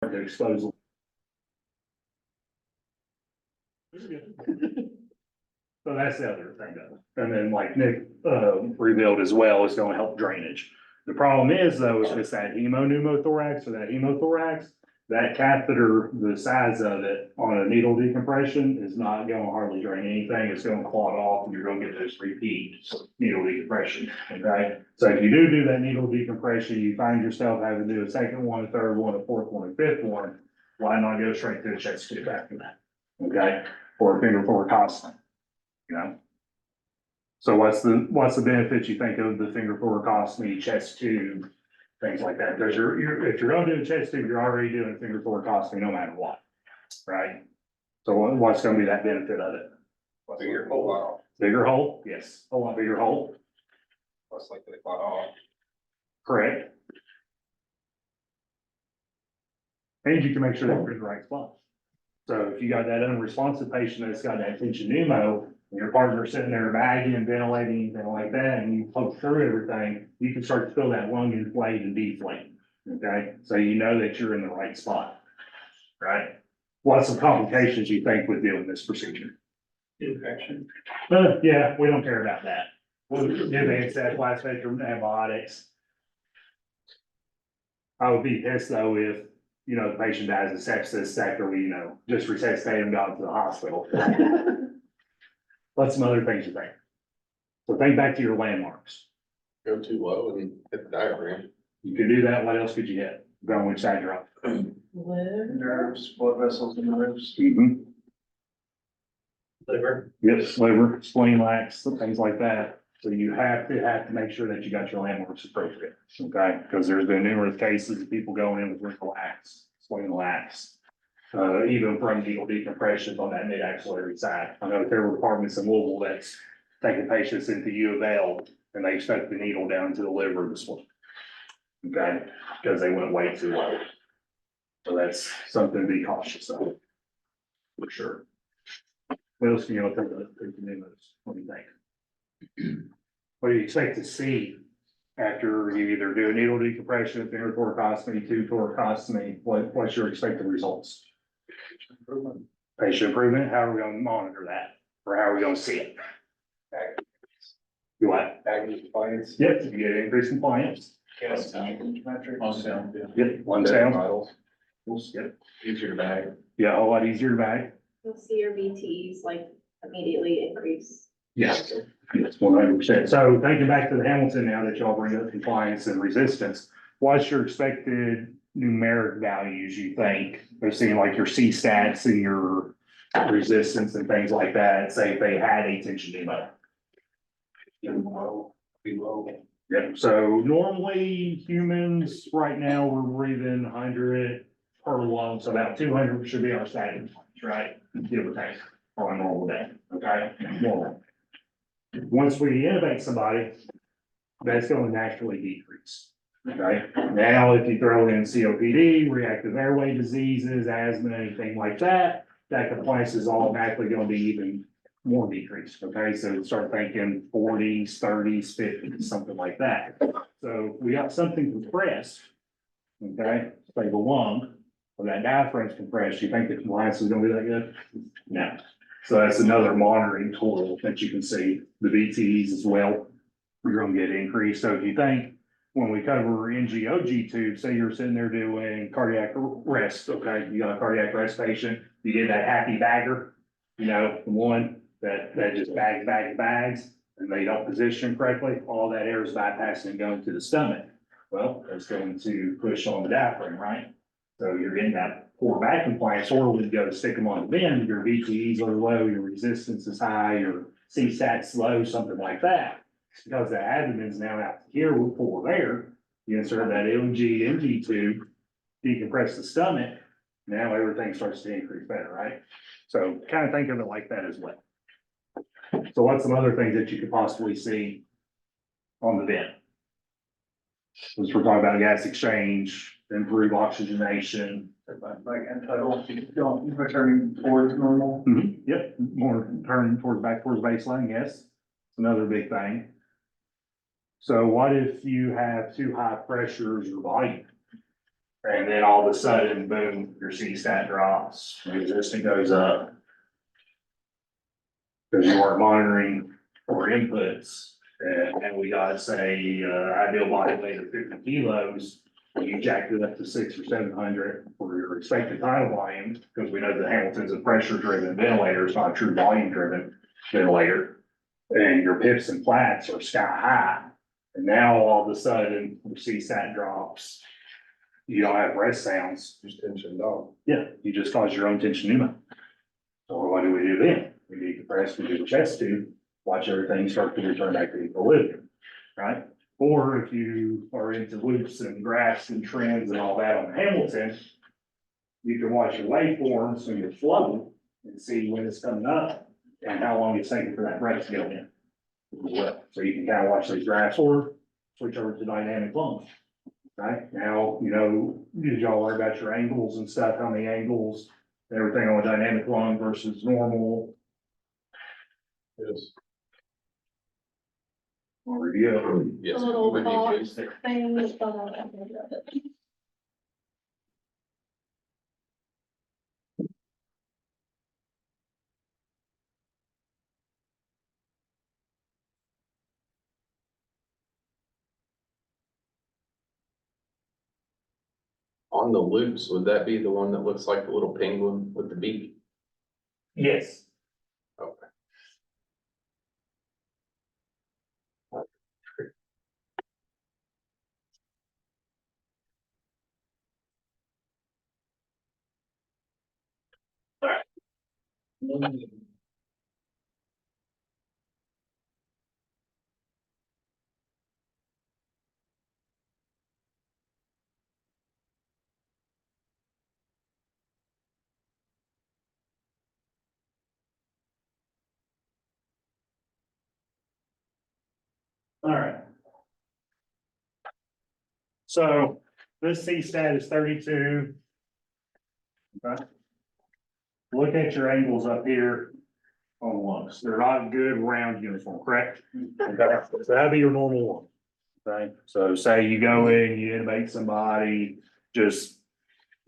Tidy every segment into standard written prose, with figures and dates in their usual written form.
the disposal. So that's the other thing though. And then like Nick, revealed as well, is gonna help drainage. The problem is though, if it's that pneumothorax or that hemothorax, that catheter, the size of it on a needle decompression is not gonna hardly drain anything. It's gonna clot off and you're gonna get those repeat needle decompression, okay? So if you do that needle decompression, you find yourself having to do a second one, a third one, a fourth one, a fifth one, why not go straight to the chest tube after that? Okay, or a finger thoracostomy, you know? So what's the benefit you think of the finger thoracostomy, chest tube, things like that? Because if you're gonna do a chest tube, you're already doing a finger thoracostomy no matter what, right? So what's gonna be that benefit of it? Bigger hole out, Bigger hole? Yes, a lot bigger hole, less likely to clot off. correct? And you can make sure that you're in the right spot. So if you got that unresponsive patient that's got that tension pneumo, and your partner's sitting there bagging and ventilating, anything like that, and you poke through everything, you can start to feel that lung inflate and deflate. Okay, so you know that you're in the right spot, right? What's some complications you think with doing this procedure? Infection. Yeah, we don't care about that. We'll give NSAID, flat spectrum antibiotics. I would be pissed though if, you know, the patient dies of sepsis after we, you know, just resuscitated and got to the hospital. What's some other things you think? So think back to your landmarks. Go too low and hit the diaphragm. You could do that. What else could you hit? Go on which side you're up. Nerves, blood vessels and nerves. Liver. Yes, liver, spleen lax, things like that. So you have to make sure that you got your landmarks appropriate, okay? Because there's been numerous cases of people going in with liver lax, spleen lax. Even from needle decompression on that mid-axillary side. I know there were departments in Louisville that's taking patients into U of L and they stuck the needle down to the liver of the spleen. Okay, because they went way too low. So that's something to be cautious of. For sure. What else can you think of? What do you think? What do you expect to see after you either do a needle decompression, finger thoracostomy, tube thoracostomy? What's your expected results? Improvement. Patient improvement, how are we gonna monitor that? Or how are we gonna see it? You what? Agony compliance. Yep, you get an increase in compliance. Yes. Metric. On sound. Yep, one sound. Vitals. Yep, Easier to bag. yeah, a whole lot easier to bag. You'll see your VTs like immediately increase. Yes. Yes, 100%. So thinking back to the Hamilton now that y'all bring up compliance and resistance, what's your expected numeric values you think? They're seeing like your C stats and your resistance and things like that, say if they had a tension pneumo. Below. Yep, so normally humans, right now, we're breathing 100 per lung, so about 200 should be our static, right? Give or take, on a normal day, okay? Normal. Once we intubate somebody, that's gonna naturally decrease, okay? Now, if you throw in COPD, reactive airway diseases, asthma, anything like that, that compliance is automatically gonna be even more decreased, okay? So start thinking 40s, 30s, 50s, something like that. So we got something compressed, okay, like the lung, or that diaphragm's compressed, you think the compliance is gonna be that good? No. So that's another monitoring tool that you can see, the VTs as well, you're gonna get increased. So if you think, when we cover NGOG tube, say you're sitting there doing cardiac arrest, okay, you got a cardiac arrest patient, you get that happy bagger, you know, the one that just bags, and they don't position correctly, all that air is bypassing and going to the stomach. Well, that's going to push on the diaphragm, right? So you're getting that poor back compliance, or when you go to stick them on the bend, your VTEs are low, your resistance is high, your CSAT's low, something like that. Because the abdomen's now out here with poor air, you insert that LNG, NG tube, decompress the stomach, now everything starts to increase better, right? So kind of think of it like that as well. So what's some other things that you could possibly see on the vent? Since we're talking about gas exchange, improve oxygenation. Like entitled, returning towards normal. Yep, more turning towards back towards baseline, yes. It's another big thing. So what if you have too high pressures or volume? And then all of a sudden, boom, your CSAT drops, your resistance goes up. Because you are monitoring for inputs, and we got, say, ideal body weight of 50 kilos. You jacked it up to 600 or 700 for your expected tidal volume, because we know that Hamilton's a pressure driven ventilator, it's not a true volume driven ventilator. And your pips and flats are sky high, and now all of a sudden, your CSAT drops. You don't have rest sounds. Just tension down. Yeah, you just cause your own tension pneumo. So what do we do then? We decompress, we do a chest tube, watch everything start to return back to equilibrium, right? Or if you are into loops and graphs and trends and all that on Hamilton, you can watch your waveforms and your flow and see when it's coming up and how long it's taking for that breath to go in. As well, so you can kind of watch these graphs or switch over to dynamic lung. Right now, you know, did y'all worry about your angles and stuff, how many angles, everything on a dynamic lung versus normal? Yes. Or review. Yes. A little we need box to- thing, just don't know how to do it. On the loops, would that be the one that looks like the little penguin with the beak? Yes. Okay. All right. So this C-stat is 32. Okay. Look at your angles up here on lungs. They're not good round uniform, correct? Okay, so that'd be your normal one. Okay, so say you go in, you intubate somebody, just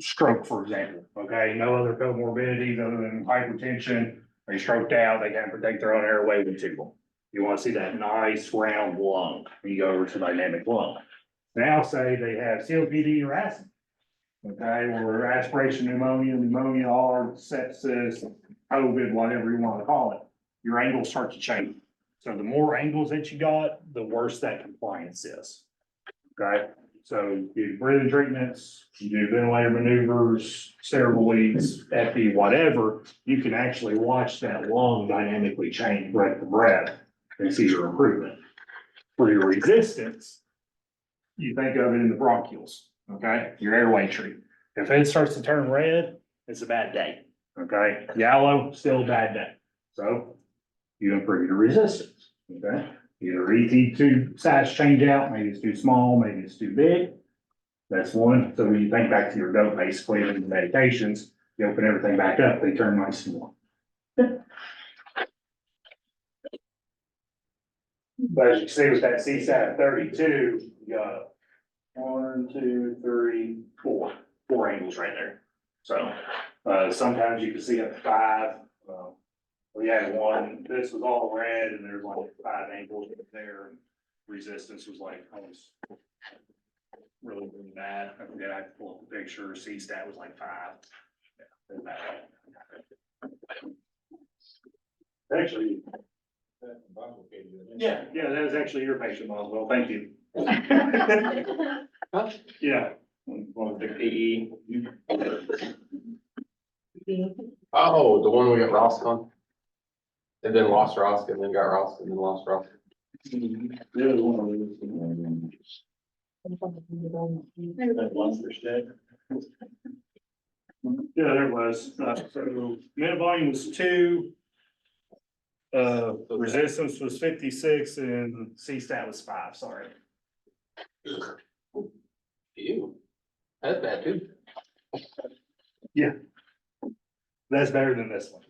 stroke, for example, okay? No other comorbidities other than hypertension. They stroked out, they can't protect their own airway with tubal. You want to see that nice round lung, you go over to dynamic lung. Now say they have COPD or asthma. Okay, or aspiration pneumonia, or sepsis, COVID, whatever you want to call it, your angles start to change. So the more angles that you got, the worse that compliance is. Okay, so you do breathing treatments, you do ventilator maneuvers, steroids, epi, whatever, you can actually watch that lung dynamically change breath to breath and see your improvement. For your resistance, you think of it in the bronchioles, okay, your airway tree. If it starts to turn red, it's a bad day, okay? Yellow, still a bad day. So you improve your resistance, okay? Either ET tube size change out, maybe it's too small, maybe it's too big. That's one. So when you think back to your goat, basically, and the medications, you open everything back up, they turn nice and warm. But as you can see with that CSAT 32, you got 1, 2, 3, 4, 4 angles right there. So, sometimes you can see up to 5. We had one, this was all red and there's like 5 angles there. Resistance was like almost really bad. I forget, I pulled up the picture, CSAT was like 5. Yeah, isn't that right? Actually, yeah, that was actually your patient, Boswell, thank you. Yeah. One with the PE. Oh, the one we got Ross on? And then lost Ross, and then got Ross, and then lost Ross. There was one of those. Yeah, there was, so minute volume was 2. Resistance was 56 and CSAT was 5, sorry. Ew. That's bad too. That's better than this one.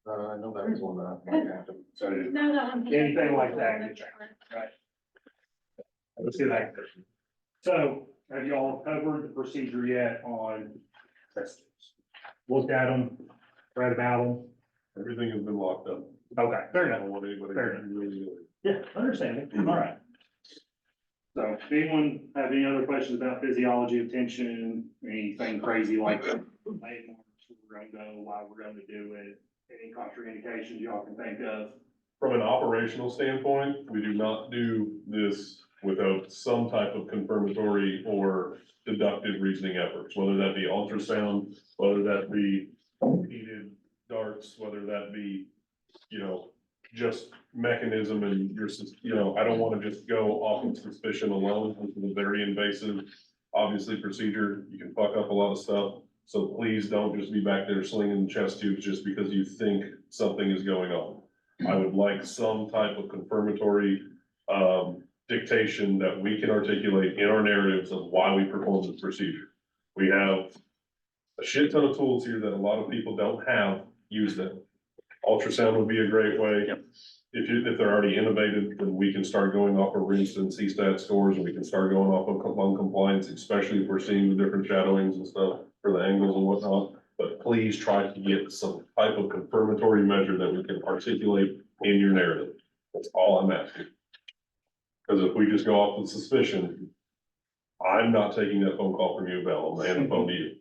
I know that was one that I might have to. So No, that one. anything like that, good check, right? let's get back there. So, have y'all covered the procedure yet on test tubes? Looked at them, read about them? Everything has been locked up. Okay, fair I enough. don't want anybody Fair to really. Yeah, understanding, all right. So, if anyone have any other questions about physiology of tension, anything crazy like that? Landmarks, where we're gonna go, why we're gonna do it, any contraindications y'all can think of? From an operational standpoint, we do not do this without some type of confirmatory or deductive reasoning efforts, whether that be ultrasound, whether that be heated darts, whether that be, just mechanism and your, I don't wanna just go off of suspicion alone, this is a very invasive, obviously procedure, you can fuck up a lot of stuff. So please don't just be back there slinging chest tubes just because you think something is going on. I would like some type of confirmatory, dictation that we can articulate in our narratives of why we perform this procedure. We have a shit ton of tools here that a lot of people don't have, use them. Ultrasound would be a great way. If they're already innovative, then we can start going off of RINST and CSTAT scores, and we can start going off of lung compliance, especially if we're seeing the different shadowings and stuff for the angles and whatnot. But please try to get some type of confirmatory measure that we can articulate in your narrative. That's all I'm asking. Because if we just go off with suspicion, I'm not taking that phone call from you, Val, I'm handing the phone to you.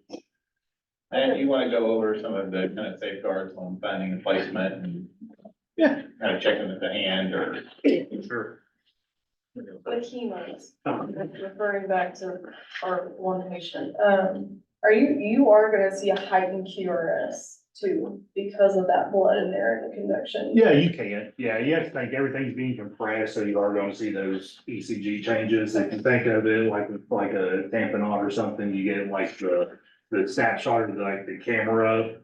And you wanna go over some of the kind of safeguards on finding the placement and. Yeah. Kind of checking with the hand or. Sure. The chemos, referring back to our one patient, you are gonna see a heightened QRS too, because of that blood in there and the conduction. Yeah, you can. Yeah, you have to think everything's being compressed, so you are gonna see those ECG changes. If you think of it like a tamponade or something, you get like the snapshot of the camera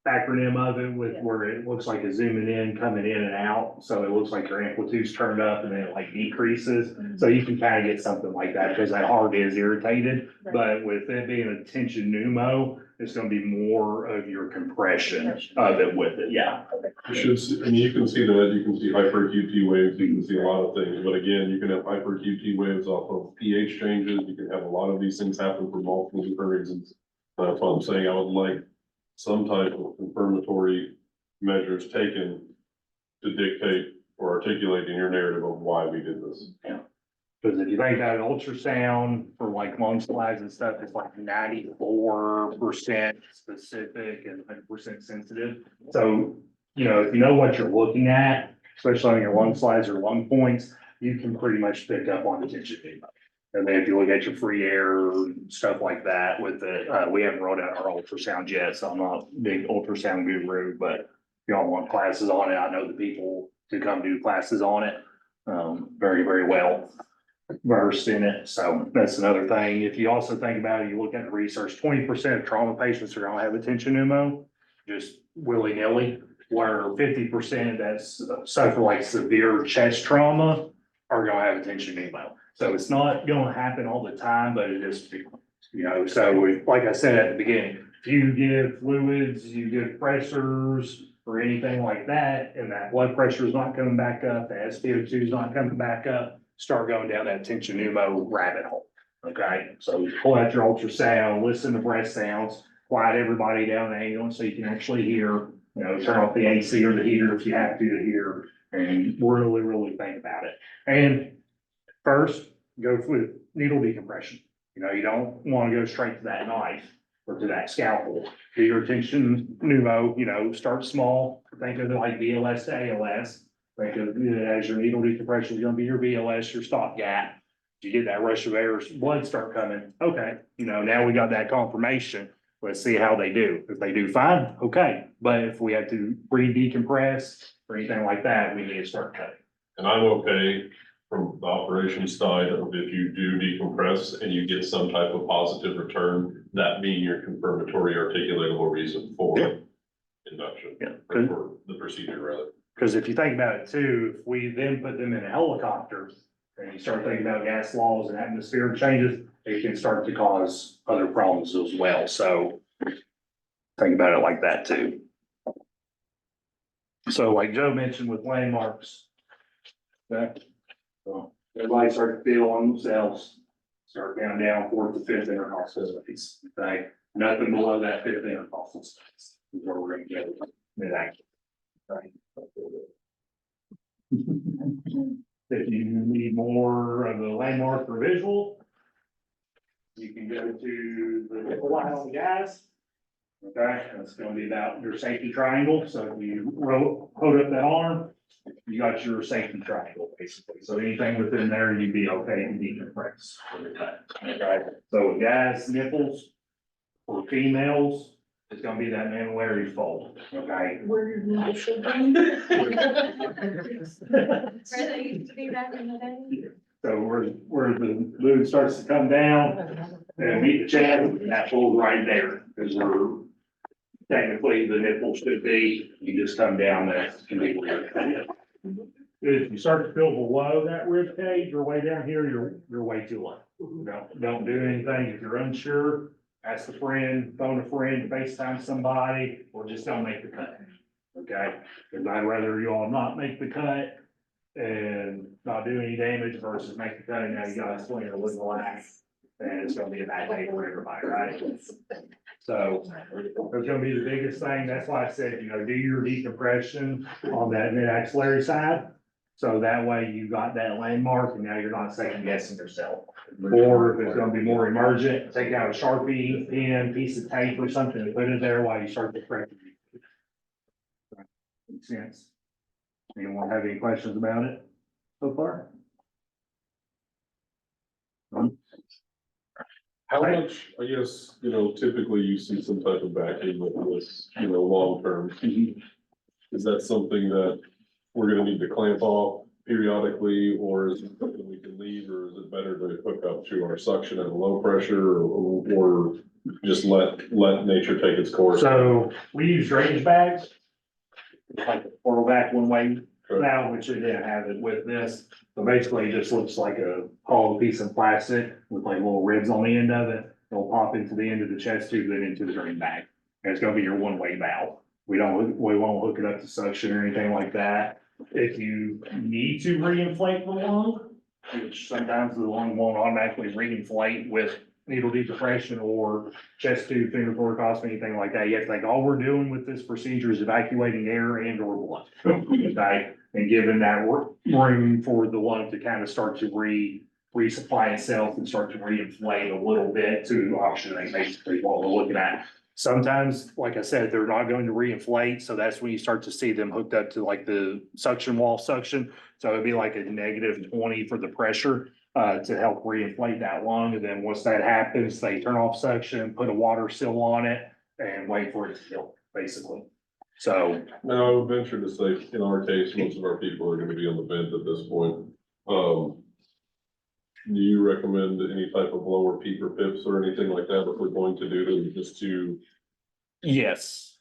acronym of it with where it looks like it's zooming in, coming in and out. So it looks like your amplitude's turned up and then it like decreases. So you can kind of get something like that because that heart is irritated. Right. But with it being a tension pneumo, it's gonna be more of your compression of it with it, yeah. You should see, and you can see that, you can see hyper QT waves, you can see a lot of things, but again, you can have hyper QT waves off of pH changes, you can have a lot of these things happen for multiple different reasons. That's why I'm saying I would like some type of confirmatory measures taken to dictate or articulate in your narrative of why we did this. Cause if you think about an ultrasound for like lung slides and stuff, it's like 94% specific and 100% sensitive. So, if you know what you're looking at, especially on your lung slides or lung points, you can pretty much pick up on the tension pneumo. And then if you look at your free air, stuff like that with it, we haven't rolled out our ultrasound yet, so I'm not a big ultrasound guru, but if y'all want classes on it, I know the people to come do classes on it, very, very well versed in it. So that's another thing. If you also think about it, you look at the research, 20% of trauma patients are gonna have a tension pneumo, just willy-nilly, where 50% that's suffer like severe chest trauma are gonna have a tension pneumo. So it's not gonna happen all the time, but it is, so like I said at the beginning, if you give fluids, you give pressures or anything like that, and that blood pressure is not coming back up, the SpO2 is not coming back up, start going down that tension pneumo rabbit hole. Okay, so pull out your ultrasound, listen to breath sounds, quiet everybody down the ambulance so you can actually hear, turn off the AC or the heater if you have to hear, and really, really think about it. And first, go with needle decompression. You don't want to go straight to that knife or to that scalpel. Do your tension pneumo, start small. Think of it like BLS to ALS. Think of it as your needle decompression is going to be your BLS, your stopgap. You get that rush of air, blood start coming. Okay, now we got that confirmation. Let's see how they do. If they do fine, okay. But if we have to re-decompress or anything like that, we need to start cutting. And I'm okay from the operations side of if you do decompress and you get some type of positive return, that being your confirmatory articulatable reason for induction. Yeah. Or for the procedure rather. Because if you think about it too, if we then put them in a helicopter and you start thinking about gas laws and atmospheric changes, it can start to cause other problems as well. So think about it like that too. So like Joe mentioned with landmarks. Okay, so everybody start to feel on themselves. Start down 4th to 5th intercostal space, okay? Nothing below that 5th intercostal space is where we're gonna go mid-action. Right? If you need more of a landmark or visual, you can go to the nipple line on the gas. Okay, that's gonna be about your safety triangle, so if you hold up that arm, you got your safety triangle, basically, so anything within there, you'd be okay to decompress. Okay, so with guys, nipples, for females, it's gonna be that medullary fold, okay? Where your needle should be. Where they used to be back in the day. So where the mood starts to come down and meet the chest, that folds right there, because we're technically the nipple should be, you just come down, that can be weird. If you start to feel below that rib cage or way down here, you're way too low. Don't do anything. If you're unsure, ask a friend, phone a friend, FaceTime somebody, or just don't make the cut. Okay? Because I'd rather you all not make the cut and not do any damage versus make the cut and now you gotta swing it with the lax. And it's gonna be a bad day for everybody, right? So that's gonna be the biggest thing. That's why I said, do your decompression on that mid-axillary side. So that way you got that landmark and now you're not second guessing yourself. Or if it's gonna be more emergent, take out a Sharpie, pen, piece of tape or something and put it there while you start to correct it. Makes sense. Anyone have any questions about it so far? How much, I guess, typically you see some type of backing with this, long term. Is that something that we're gonna need to clamp off periodically, or is it something we can leave, or is it better to hook up to our suction at a low pressure, or just let nature take its course? So we use drainage bags. It's like a portal back one way now, which it didn't have it with this. So basically it just looks like a hollow piece of plastic with like little ribs on the end of it. It'll pop into the end of the chest tube, then into the drain bag. And it's gonna be your one-way valve. We won't hook it up to suction or anything like that. If you need to reinflate the lung, which sometimes the lung won't automatically reinflate with needle decompression or chest tube, finger thoracostomy, anything like that. You have to think, all we're doing with this procedure is evacuating air and or blood. Okay, and giving that room for the lung to kind of start to resupply itself and start to reinflate a little bit to oxygenate basically what we're looking at. Sometimes, like I said, they're not going to reinflate, so that's when you start to see them hooked up to like the suction wall suction. So it'd be like a -20 for the pressure to help reinflate that lung. And then once that happens, they turn off suction, put a water seal on it and wait for it to heal, basically. So Now, I would venture to say, in our case, most of our people are gonna be on the vent at this point. Do you recommend any type of lower peeper pips or anything like that if we're going to do them, just to yes.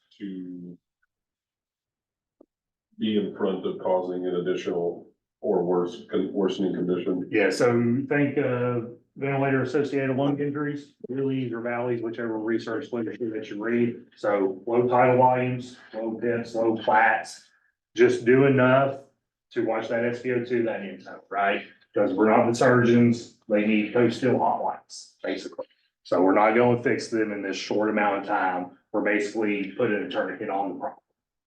be in front of causing an additional or worsening condition? Yeah, so think ventilator associated lung injuries, Wheelies or valleys, whichever research literature that you read. So low tidal volumes, low pips, low flats, just do enough to watch that SpO2, that intake, right? Because we're not the surgeons, they need post-still hotlines, basically. So we're not going to fix them in this short amount of time. We're basically putting a tourniquet on the problem.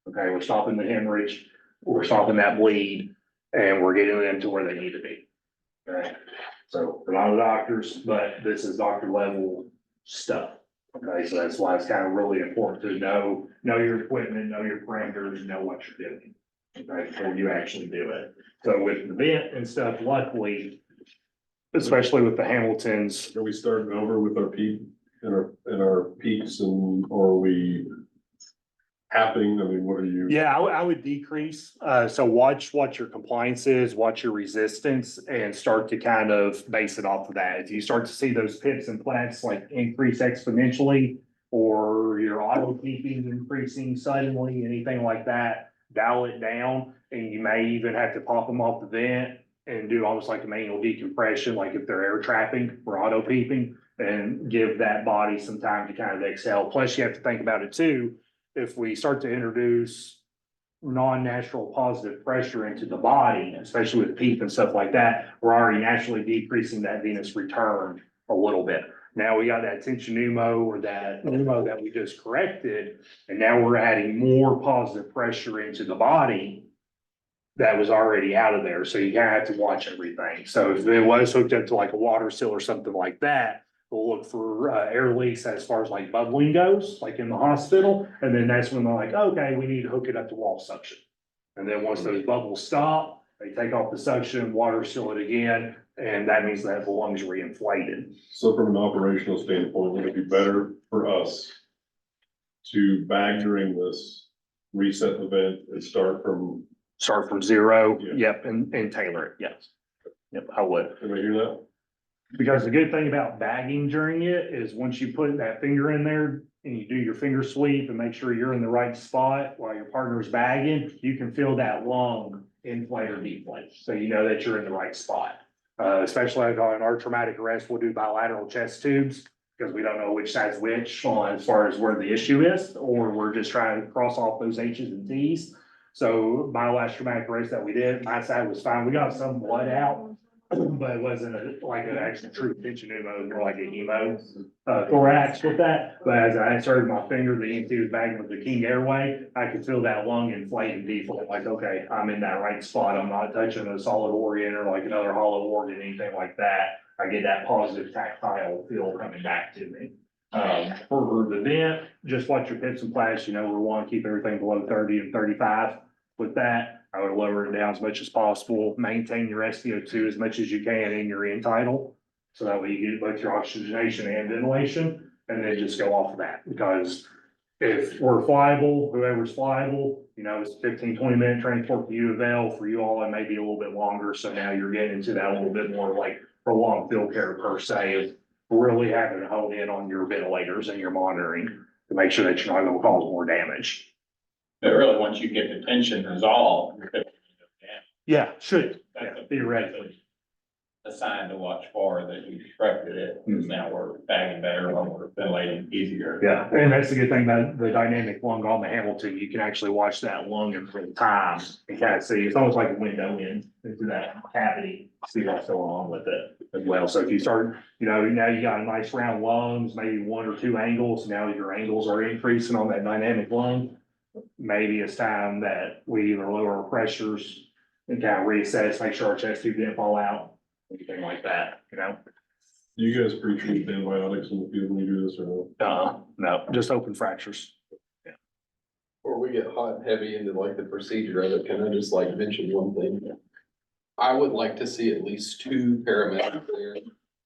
Okay, we're stopping the hemorrhage, we're stopping that bleed, and we're getting them to where they need to be. Okay, so we're not the doctors, but this is doctor level stuff. Okay, so that's why it's kind of really important to know your equipment, know your parameters, know what you're doing. Okay, before you actually do it. So with the vent and stuff, luckily, especially with the Hamiltons, Are we starting over with our peak and our peaks, and or are we happening? I mean, what are you? yeah, I would decrease. So watch what your compliance is, watch your resistance, and start to kind of base it off of that. If you start to see those pips and flats like increase exponentially, or your auto peaking increasing suddenly, anything like that, dial it down, and you may even have to pop them off the vent and do almost like a manual decompression, like if they're air trapping or auto peeping, and give that body some time to kind of exhale. Plus, you have to think about it too. If we start to introduce non-natural positive pressure into the body, especially with PEEP and stuff like that, we're already naturally decreasing that venous return a little bit. Now we got that tension pneumo or that pneumo that we just corrected, and now we're adding more positive pressure into the body that was already out of there. So you kind of have to watch everything. So if it was hooked up to like a water seal or something like that, we'll look for air leaks as far as like bubbling goes, like in the hospital. And then that's when they're like, okay, we need to hook it up to wall suction. And then once those bubbles stop, they take off the suction, water seal it again, and that means that the lungs reinflated. So from an operational standpoint, would it be better for us to bag during this reset event and start from, Start from zero, Yeah. yep, and tailor it, yes. Yep, I would. everybody hear that? Because the good thing about bagging during it is once you put that finger in there and you do your finger sweep and make sure you're in the right spot while your partner's bagging, you can feel that lung inflate or deflate. So you know that you're in the right spot. Especially like on our traumatic arrest, we'll do bilateral chest tubes because we don't know which side's which on as far as where the issue is, or we're just trying to cross off those H's and T's. So my last traumatic arrest that we did, my side was fine. We got some blood out, but it wasn't like an actual true tension pneumo, more like a hemo thorax with that. But as I inserted my finger, the EMT was bagging with the King Airway, I could feel that lung inflate and deflate, like, okay, I'm in that right spot. I'm not touching a solid organ or like another hollow organ, anything like that. I get that positive tactile feel coming back to me. For the vent, just watch your pits and flash, we want to keep everything below 30 and 35. With that, I would lower it down as much as possible, maintain your SpO2 as much as you can in your end tidal. So that way you get both your oxygenation and ventilation, and then just go off of that, because if we're flyable, whoever's flyable, it's 15-20 minute transport for you to Vail, for you all, it may be a little bit longer, so now you're getting into that a little bit more like prolonged field care per se, of really having to hone in on your ventilators and your monitoring to make sure that you're not gonna cause more damage. But really, once you get the tension resolved, you're fixing to go down. Yeah, should, yeah, That's a- theoretically. A sign to watch for that you corrected it, because now we're bagging better, or we're ventilating easier. Yeah, and that's the good thing about the dynamic lung on the Hamilton, you can actually watch that lung in real time and kind of see, it's almost like a window into that cavity, see what's going on with it as well. So if you start, now you got a nice round lungs, maybe one or two angles, now your angles are increasing on that dynamic lung. Maybe it's time that we either lower our pressures and kind of reassess, make sure our chest tube didn't fall out, anything like that, Do you guys pre-treat antibiotics in the field when you do this or no? No, just open fractures. Before we get hot and heavy into like the procedure of it, can I just like mention one thing? I would like to see at least 2 paramedics there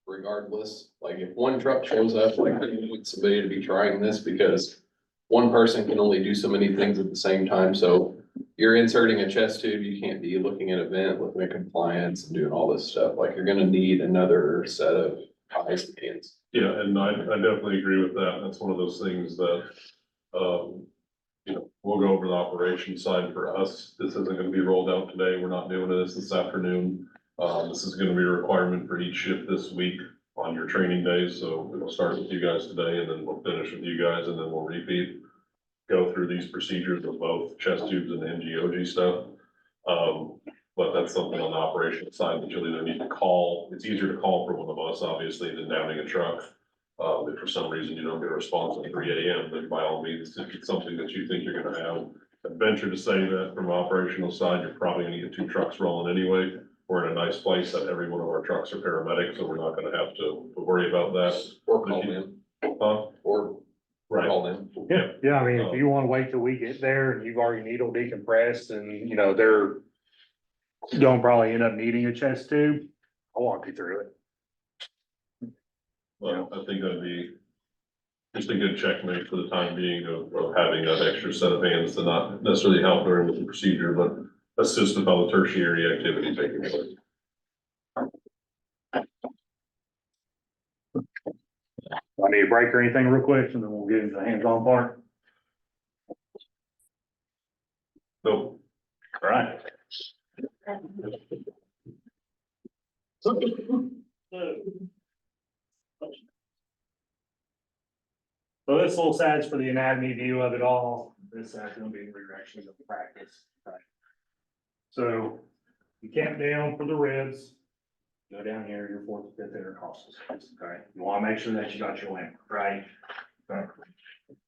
regardless. Like if one truck shows up, like I need somebody to be trying this because one person can only do so many things at the same time. So you're inserting a chest tube, you can't be looking at a vent, looking at compliance and doing all this stuff. Like you're gonna need another set of eyes and hands. Yeah, and I definitely agree with that. That's one of those things that, we'll go over the operation side for us. This isn't gonna be rolled out today. We're not doing this afternoon. This is gonna be a requirement for each shift this week on your training days. So it'll start with you guys today and then we'll finish with you guys and then we'll repeat. Go through these procedures of both chest tubes and NGOG stuff. But that's something on the operational side that you'll either need to call. It's easier to call for one of us, obviously, than downing a truck. If for some reason you don't get a response at 3 AM, then by all means, if it's something that you think you're gonna have. I'd venture to say that from an operational side, you're probably gonna get 2 trucks rolling anyway. We're in a nice place that every one of our trucks are paramedics, so we're not gonna have to worry about that. Or call them, or Right, call them. Yeah, I mean, if you wanna wait till we get there and you've already needle decompressed and, they're gonna probably end up needing a chest tube, I'll walk you through it. well, I think that'd be just a good checkmate for the time being of having that extra set of hands to not necessarily help during the procedure, but assist with all the tertiary activity taking place. I need a break or anything real quick, and then we'll get into the hands-on part. Nope. All right. So this little side's for the anatomy view of it all. this side's gonna be where you're actually gonna practice. Right. So you count down for the ribs. Go down here, your fourth, fifth intercostals, okay? You wanna make sure that you got your limb, right? Okay.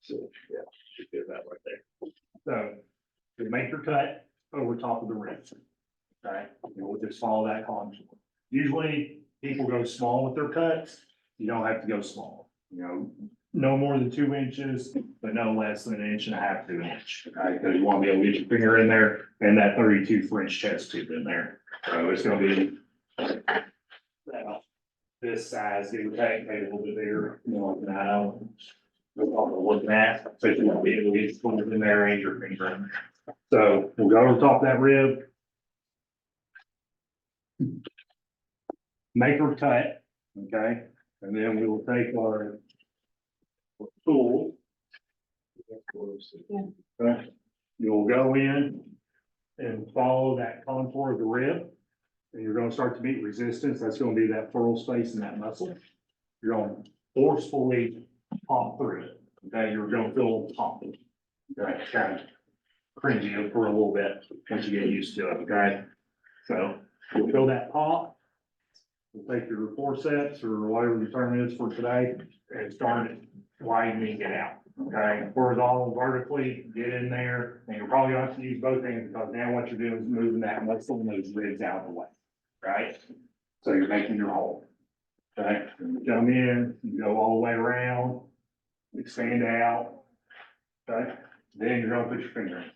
So, yeah, you do that right there. So you make your cut over top of the ribs. Okay, we'll just follow that contour. Usually people go small with their cuts. You don't have to go small, no more than 2 inches, but no less than 1.5 to 2 inch. Okay, because you want to be able to get your finger in there and that 32 French chest tube in there. So it's gonna be this size, give or take, maybe a little bit bigger, like that. Looking at, so you want to be able to get your in there and your finger in there. So we'll go over top of that rib. Make our cut, okay, and then we will take our tool. Okay, you'll go in and follow that contour of the rib. And you're gonna start to meet resistance, that's gonna be that pleural space in that muscle. You're gonna forcefully pump through it, okay, you're gonna feel pump. Okay, kind of cringy for a little bit, once you get used to it, okay? So you'll feel that pop. We'll take your forceps or whatever the term is for today and start it widening it out, okay? Horizontal, vertically, get in there, and you're probably gonna have to use both hands because now what you're doing is moving that muscle and those ribs out of the way, right? So you're making your hole, okay? You come in, you go all the way around, expand out, okay? Then you're gonna put your finger in.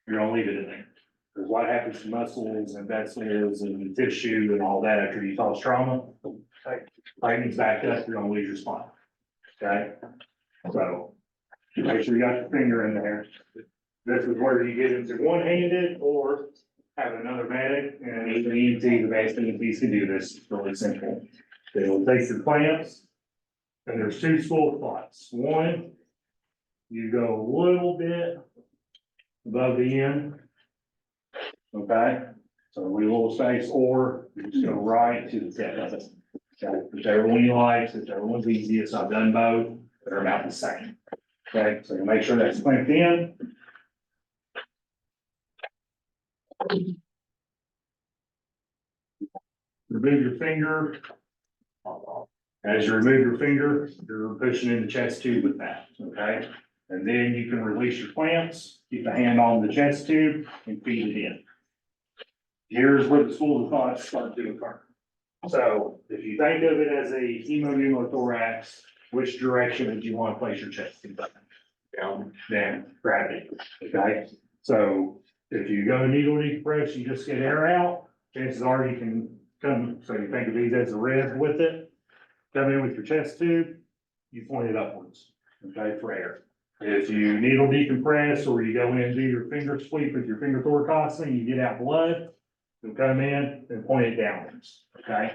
You're gonna leave it in there. Because what happens to muscles and vessels and tissue and all that after you cause trauma? Tightens back up, you're gonna lose your spine. Okay? So, make sure you got your finger in there. This is where you get into one-handed or have another medic and even EMT, the best EMTs can do this, it's really simple. They will take your clamps and there's 2 school of thoughts. One, you go a little bit above the end. Okay, so we little space, or you just go right to the tip of it. Okay, whichever one you like, whichever one's easiest, I've done both, they're about the same. Okay, so you make sure that's clamped in. Remove your finger. As you remove your finger, you're pushing in the chest tube with that, okay? And then you can release your clamps, keep the hand on the chest tube and feed it in. Here's where the school of thought start to occur. So if you think of it as a hemopneumothorax, which direction would you want to place your chest tube? Down, then gravity, okay? So if you go needle decompress, you just get air out, chances are you can come, so you think of these as a rib with it. Come in with your chest tube, you point it upwards, okay, for air. If you needle decompress or you go in and do your finger sweep with your finger thoracostomy, you get out blood, you'll come in and point it downwards, okay?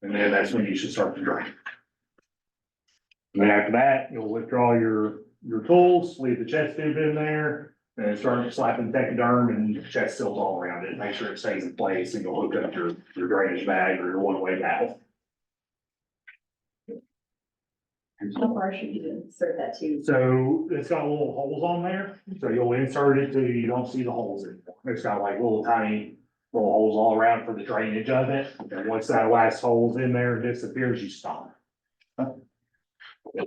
And then that's when you should start to drain. And then after that, you'll withdraw your tools, leave the chest tube in there, and start slapping Tegaderm and chest seals all around it, make sure it stays in place, and you'll hook up your drainage bag or your one-way valve. How far should you insert that tube? So it's got little holes on there, so you'll insert it till you don't see the holes anymore. It's got like little tiny little holes all around for the drainage of it. And once that last hole's in there and disappears, you stop.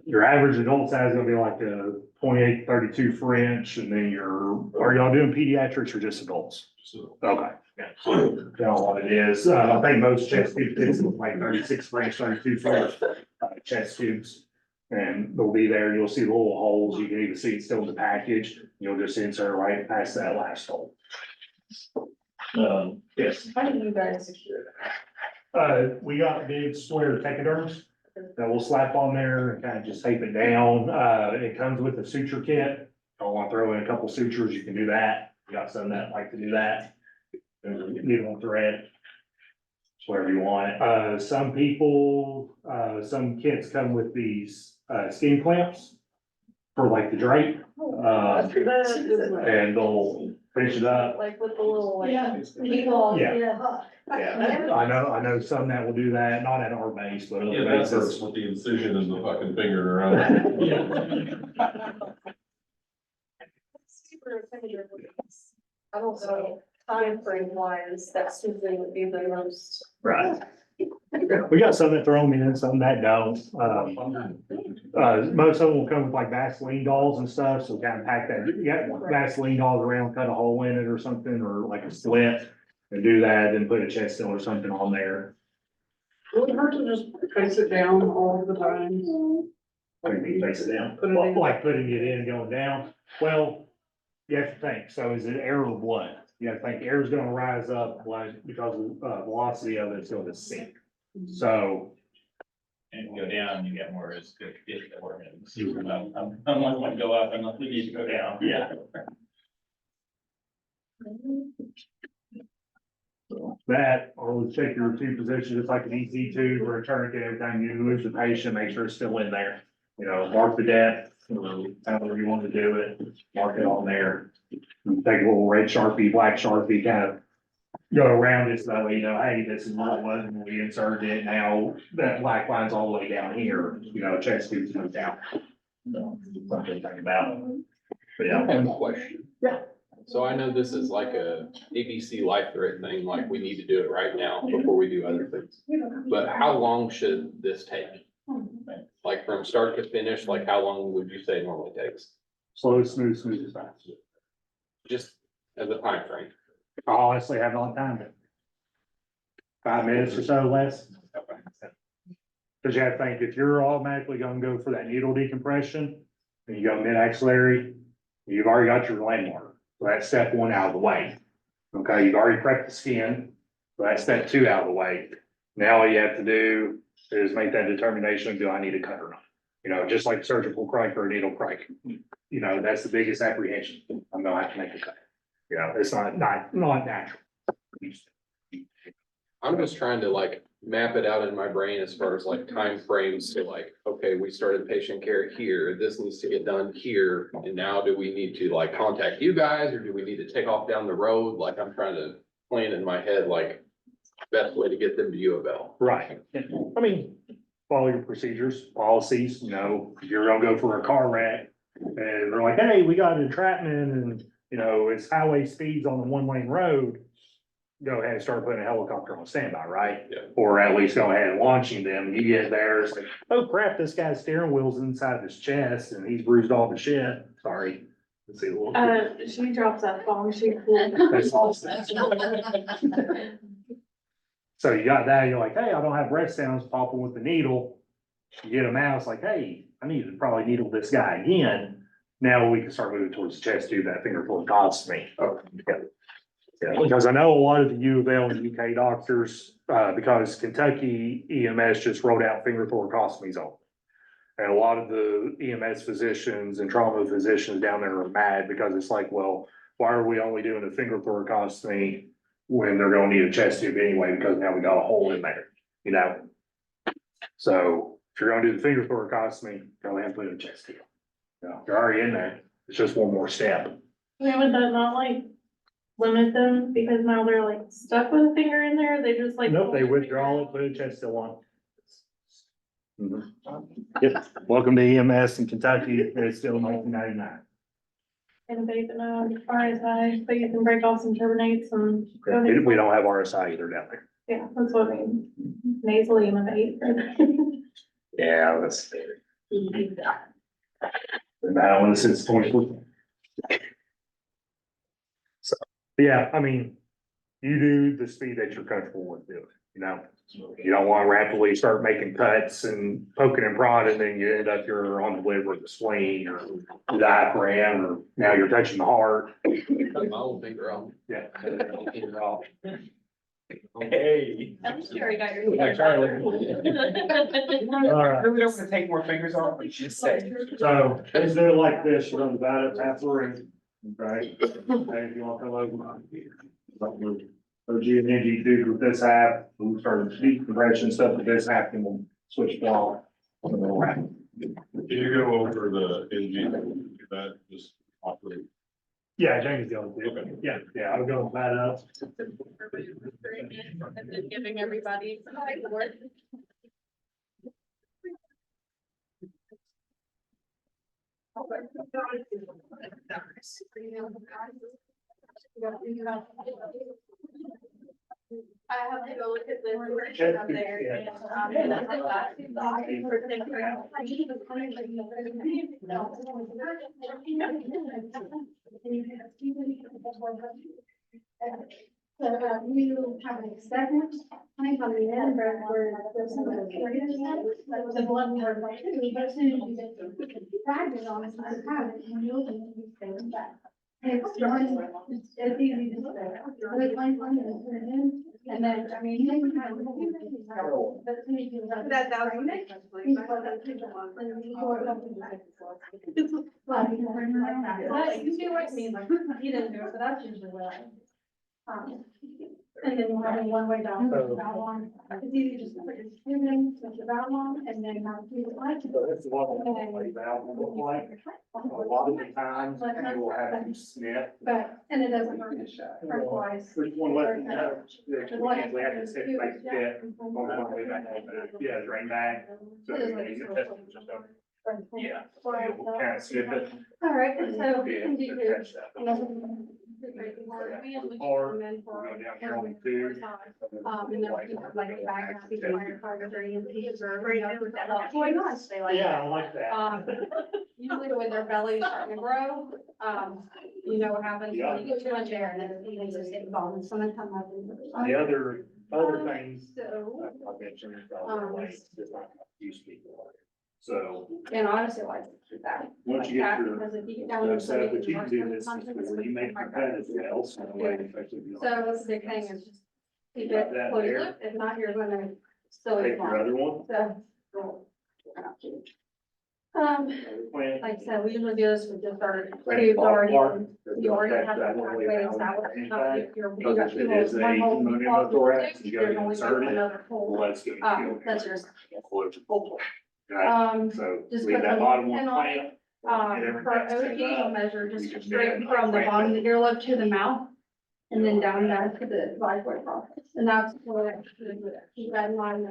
Your average adult size is gonna be like a 28-32 French, and then are y'all doing pediatrics or just adults? So, Okay, yeah. So, you know what it is, I think most chest tube fits with like 36 French, 32 French, chest tubes. And they'll be there, you'll see the little holes, you can even see it's still in the package, you'll just insert right past that last hole. Yes, How do you guys secure that? we got big square Tegaderms that we'll slap on there and kind of just tape it down, it comes with a suture kit. Don't want to throw in a couple sutures, you can do that, you got some that like to do that. Needle and thread. Whatever you want, some people, some kits come with these, skin clamps. For like the drape, and they'll finish it up. Like with the little, like. People, Yeah. yeah. Yeah, I know some that will do that, not at our base, but other yeah, that hurts bases. with the incision in the fucking finger around. I don't know, time frame wise, that's usually would be the most. Right. We got some that throw them in, some that don't. Most of them will come with like Vaseline dolls and stuff, so kind of pack that, you got Vaseline dolls around, cut a hole in it or something, or like a slit. And do that, and put a chest seal or something on there. Would it hurt to just face it down all the time? I mean, face it down, Put it in. like putting it in, going down. Well, you have to think, so is it air or blood? You have to think air's gonna rise up, like, because of velocity of it's going to sink. So, And go down, you get more risk of getting organs. I'm not going to go up unless we need to go down. yeah. That, or check your two positions, it's like an EC tube or a tourniquet, every time you lose the patient, make sure it's still in there. You know, mark the depth, however you want to do it, mark it on there. Take a little red Sharpie, black Sharpie, kind of go around it, so that way you know, hey, this is what it was when we inserted it, now that black line's all the way down here, you know, chest tube's moved down. So, something to think about. But I yeah. have a question. Yeah. So I know this is like a ABC life threat thing, like we need to do it right now before we do other things. But how long should this take? Like from start to finish, like how long would you say it normally takes? Slow, smooth, smooth as fast. Just as a time frame. I honestly have no time. 5 minutes or so less. Cause you have to think, if you're automatically gonna go for that needle decompression, and you go mid-axillary, you've already got your landmark. So that's step 1 out of the way. Okay, you've already prepped the skin, so that's step 2 out of the way. Now all you have to do is make that determination, do I need a cut or not? You know, just like surgical crike or a needle crike, you know, that's the biggest apprehension. I'm gonna have to make a cut. You know, it's not natural. I'm just trying to like map it out in my brain as far as like time frames to like, okay, we started patient care here, this needs to get done here. And now do we need to like contact you guys or do we need to take off down the road? Like I'm trying to plan in my head, like best way to get them to U of L. Right. I mean, follow your procedures, policies, you know, if you're gonna go for a car wreck. And they're like, hey, we got entrapment and, you know, it's highway speeds on the 1-lane road. Go ahead and start putting a helicopter on standby, right? Yeah. Or at least go ahead and launching them. You get there, it's like, oh crap, this guy's steering wheel's inside of his chest and he's bruised all the shit. Sorry. Let's see. a little- She drops that bomb, she cool. That's awesome. So you got that, you're like, hey, I don't have breath sounds popping with the needle. You get them out, it's like, hey, I need to probably needle this guy again. Now we can start moving towards the chest tube, that finger full of colostomy. Yeah, because I know a lot of the U of L and UK doctors, because Kentucky EMS just rolled out finger thoracostomies on. And a lot of the EMS physicians and trauma physicians down there are mad because it's like, well, why are we only doing a finger thoracostomy when they're gonna need a chest tube anyway, because now we got a hole in there, you know? So if you're gonna do the finger thoracostomy, go ahead and put in a chest tube. You know, you're already in there, it's just one more step. I mean, would that not like limit them because now they're like stuck with a finger in there? They just like. Nope, they withdraw it, put a chest seal on. Mhm. Yep, welcome to EMS in Kentucky, it's still 1999. And they can, RSI, so you can break off some turbinates and. We don't have RSI either down there. Yeah, that's what I mean. Nasally innovate. Yeah, that's. That one since 2014. So, yeah, I mean, you do the speed that you're comfortable with doing, you know? You don't want to rapidly start making cuts and poking and prodding, and then you end up you're on the liver, the spleen, or the diaphragm, or now you're touching the heart. Cut my old finger off. Yeah. Hey. At least you already got your. Yeah, Charlie. All right. Really don't wanna take more fingers off, but just say. So, let's do it like this, you're on the bottom of half the ring, okay? Hey, if you want to come over. OG and NG do with this half, we'll start deep compression stuff with this half, and we'll switch it off. And we'll wrap. Did you go over the NG, that just operate? Yeah, James going to, Okay. yeah, I'll go with that up. And then giving everybody. I have to go look at the direction up there and, So, you have an second, I come in, where there's some of the curious, the blood work, like, but as soon as you get the practice on it, I have it, and you'll do these things back. It's easy to say, but one is put it in, and then, I mean, then you have. But as soon as you run That was right next, you put that picture on, and you go up to the- Well, you can bring it like that. But you see what I mean, like, you didn't do it, so that's usually what I. And then you have a one-way down, put the valve on, it's easy just to put your skin in, put your valve on, and then now do the light. So this is what the play valve will look like. A lot of the times, you will have to snip. But, and it doesn't hurt price. There's one left, we have to sit like that on the one way back, yeah, drain back. So, you know, you test it just over. Yeah, so you'll kind of snip it. All right, so, Yeah, and do to you? catch that. Or, we'll go down here on two. And then we have like a background, firefighters or EMTs or, you know, with that lot going on, so they like. Yeah, I like that. Usually when their belly's starting to grow, you know what happens, when you get too much air and then they just get involved and someone come up and. The other things So, I mentioned, like, just not use people. So, and honestly, like that. once you Like get that, your because if you get down So into set up, something but you can do more this, content, where you make your cut as well, so that way effectively. So that's the big thing is just keep it That closed there. loop, if not, you're gonna still. Take your other one. So. Like I said, we usually do this with just our tubes already, you already have that pathway established. You Because got if it is a one hole, pneumothorax, you there's gotta only insert it. another hole. Let's go. That's yours. Right, so Just leave put that the bottom one pin on clamp. it. For OT, you'll measure just straight from the bottom of the earlobe to the mouth. And then down down to the xiphoid process. And that's what I should do. Keep that in mind.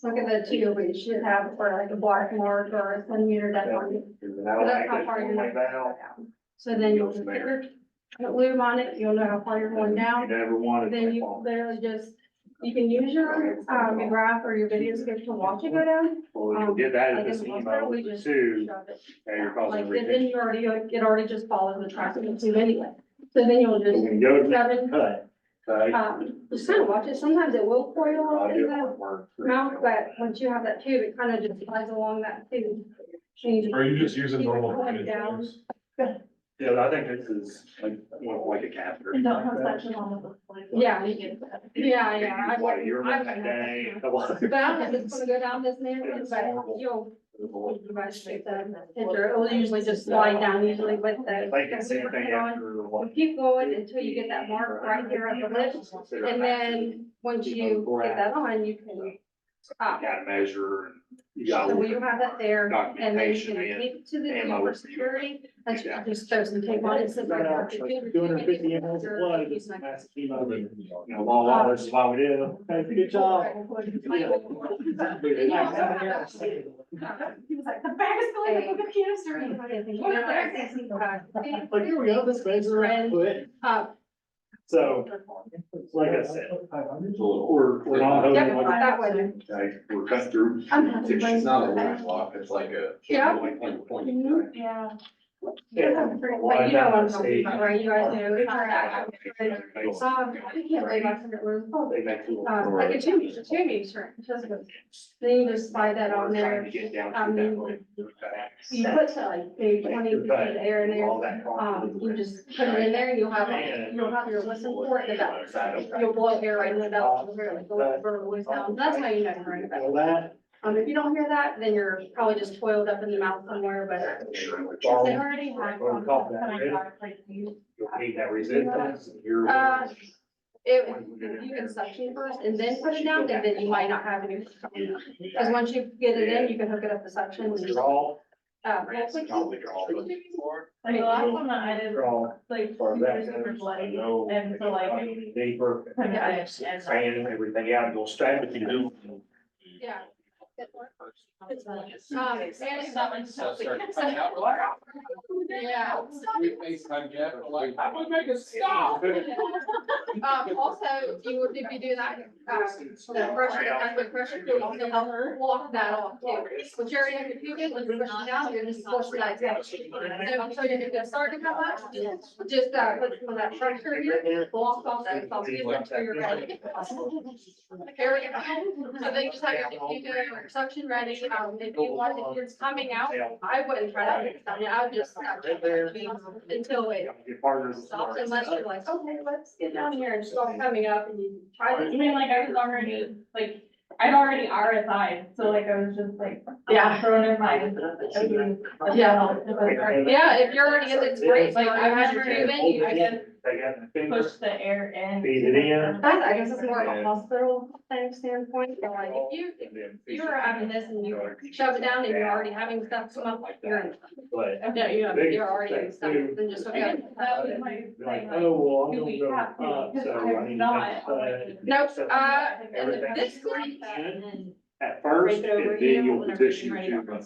Look at the tube, we should have for like a black mark or a centimeter depth on it. That'll That's make how it far you're one gonna way go down. down. So then you'll just put lube on it, you'll know how far you're going You down. never wanted. Then you literally just, you can use your graph or your video script to watch it go down. Well, you did that Like at in this the hospital, we emo just too, shove it. and you're causing Like, and then retention. you already, it already just follows the tracking of the tube anyway. So then you'll just When you go to shove it, cut, just kind of watch it. Sometimes it will coil a little in the work. mouth, but once you have that tube, it kind of just slides along that tube. Change it. Are you just using Keep it normal? going down. pins? Yeah, I think this is like a catheter. And don't have section on the. Yeah, you get, yeah. I Like, you remember I've that day? But I'm not just gonna go down this narrative, but you'll, you guys take the picture, it'll usually just slide down usually with the. Like the same thing on. after You what? keep going until you get that mark right here at the lip, and then once you get that on, you can, You gotta measure and you so gotta. you have that there, and then you Documentation can and take it to the ammo. for security, that's just throw some tape on it, so. 250 mLs of blood, this is massive chemo. You know, law, this is why we do. Hey, good job. He was like, the bag is going to the canister. Like, here we go, this phase around, quick. So, like I said, we're not Yep, holding. that way. Okay, we're cutting through. I'm happy to bring It's not a it back. line block, it's like a. Yeah. Like point. Mhm. Yeah. Yeah. But you know what I'm talking about, right? You guys know. I can't believe I said it was. They make little. Like a tubing shirt, just goes. Then you just slide that on there. Trying to get down to that way. You put like maybe 20 feet of air in there. All that. You just put it in there and you'll have your whistle for it. You'll blow air right in the belt. That's how you know you're in a All belt. that. If you don't hear that, then you're probably just coiled up in the mouth somewhere, but. They already had. You'll need that resistance. You're. You can suction first and then put it down, and then you might not have any. Because once you get it in, you can hook it up to suction. and just, Draw. Like Probably draw. the last one that I did, Draw. like, Or that. super bloody, No. and so like. Deeper. Yeah. Fan everything out, you'll stab it, you do. Yeah. It's like. And So start coming out. Yeah. We FaceTime Jeff, like, I would make it stop. Also, if you do that, that pressure, the pressure, you also help walk that off too. With Jerry and Cuban, when you're pushing down, you're just pushing that down. So if you start to come up, just, put some of that pressure here, walk off that, so you're ready. Here we go. So then just have your diffuser or your suction ready, if you want, if it's coming out, I wouldn't try to, I mean, I would just, until it stops, unless you're like, okay, let's get down here and start coming up and you try I to. mean, like, I was already, like, I'd already RSI'd, so like, I was just like. Yeah. Throwing in my. Yeah. Yeah, if you're already in, it's great, like, I had your Remember, tube in, I can They got the finger, push the air in. feed it in. That's, I guess it's more of a hospital thing standpoint, but like, if you were having this and you shove it down and you're already having stuff come up, you're in. But Yeah, you're already in stuff, then just hook up. That was my like, thing, like, oh, well, I'm do gonna we go have to? up, Because so I I'm need not. to. Nope, Everything this is week, At first, Break it over, and you then know, you'll whenever position you're ready. your tube.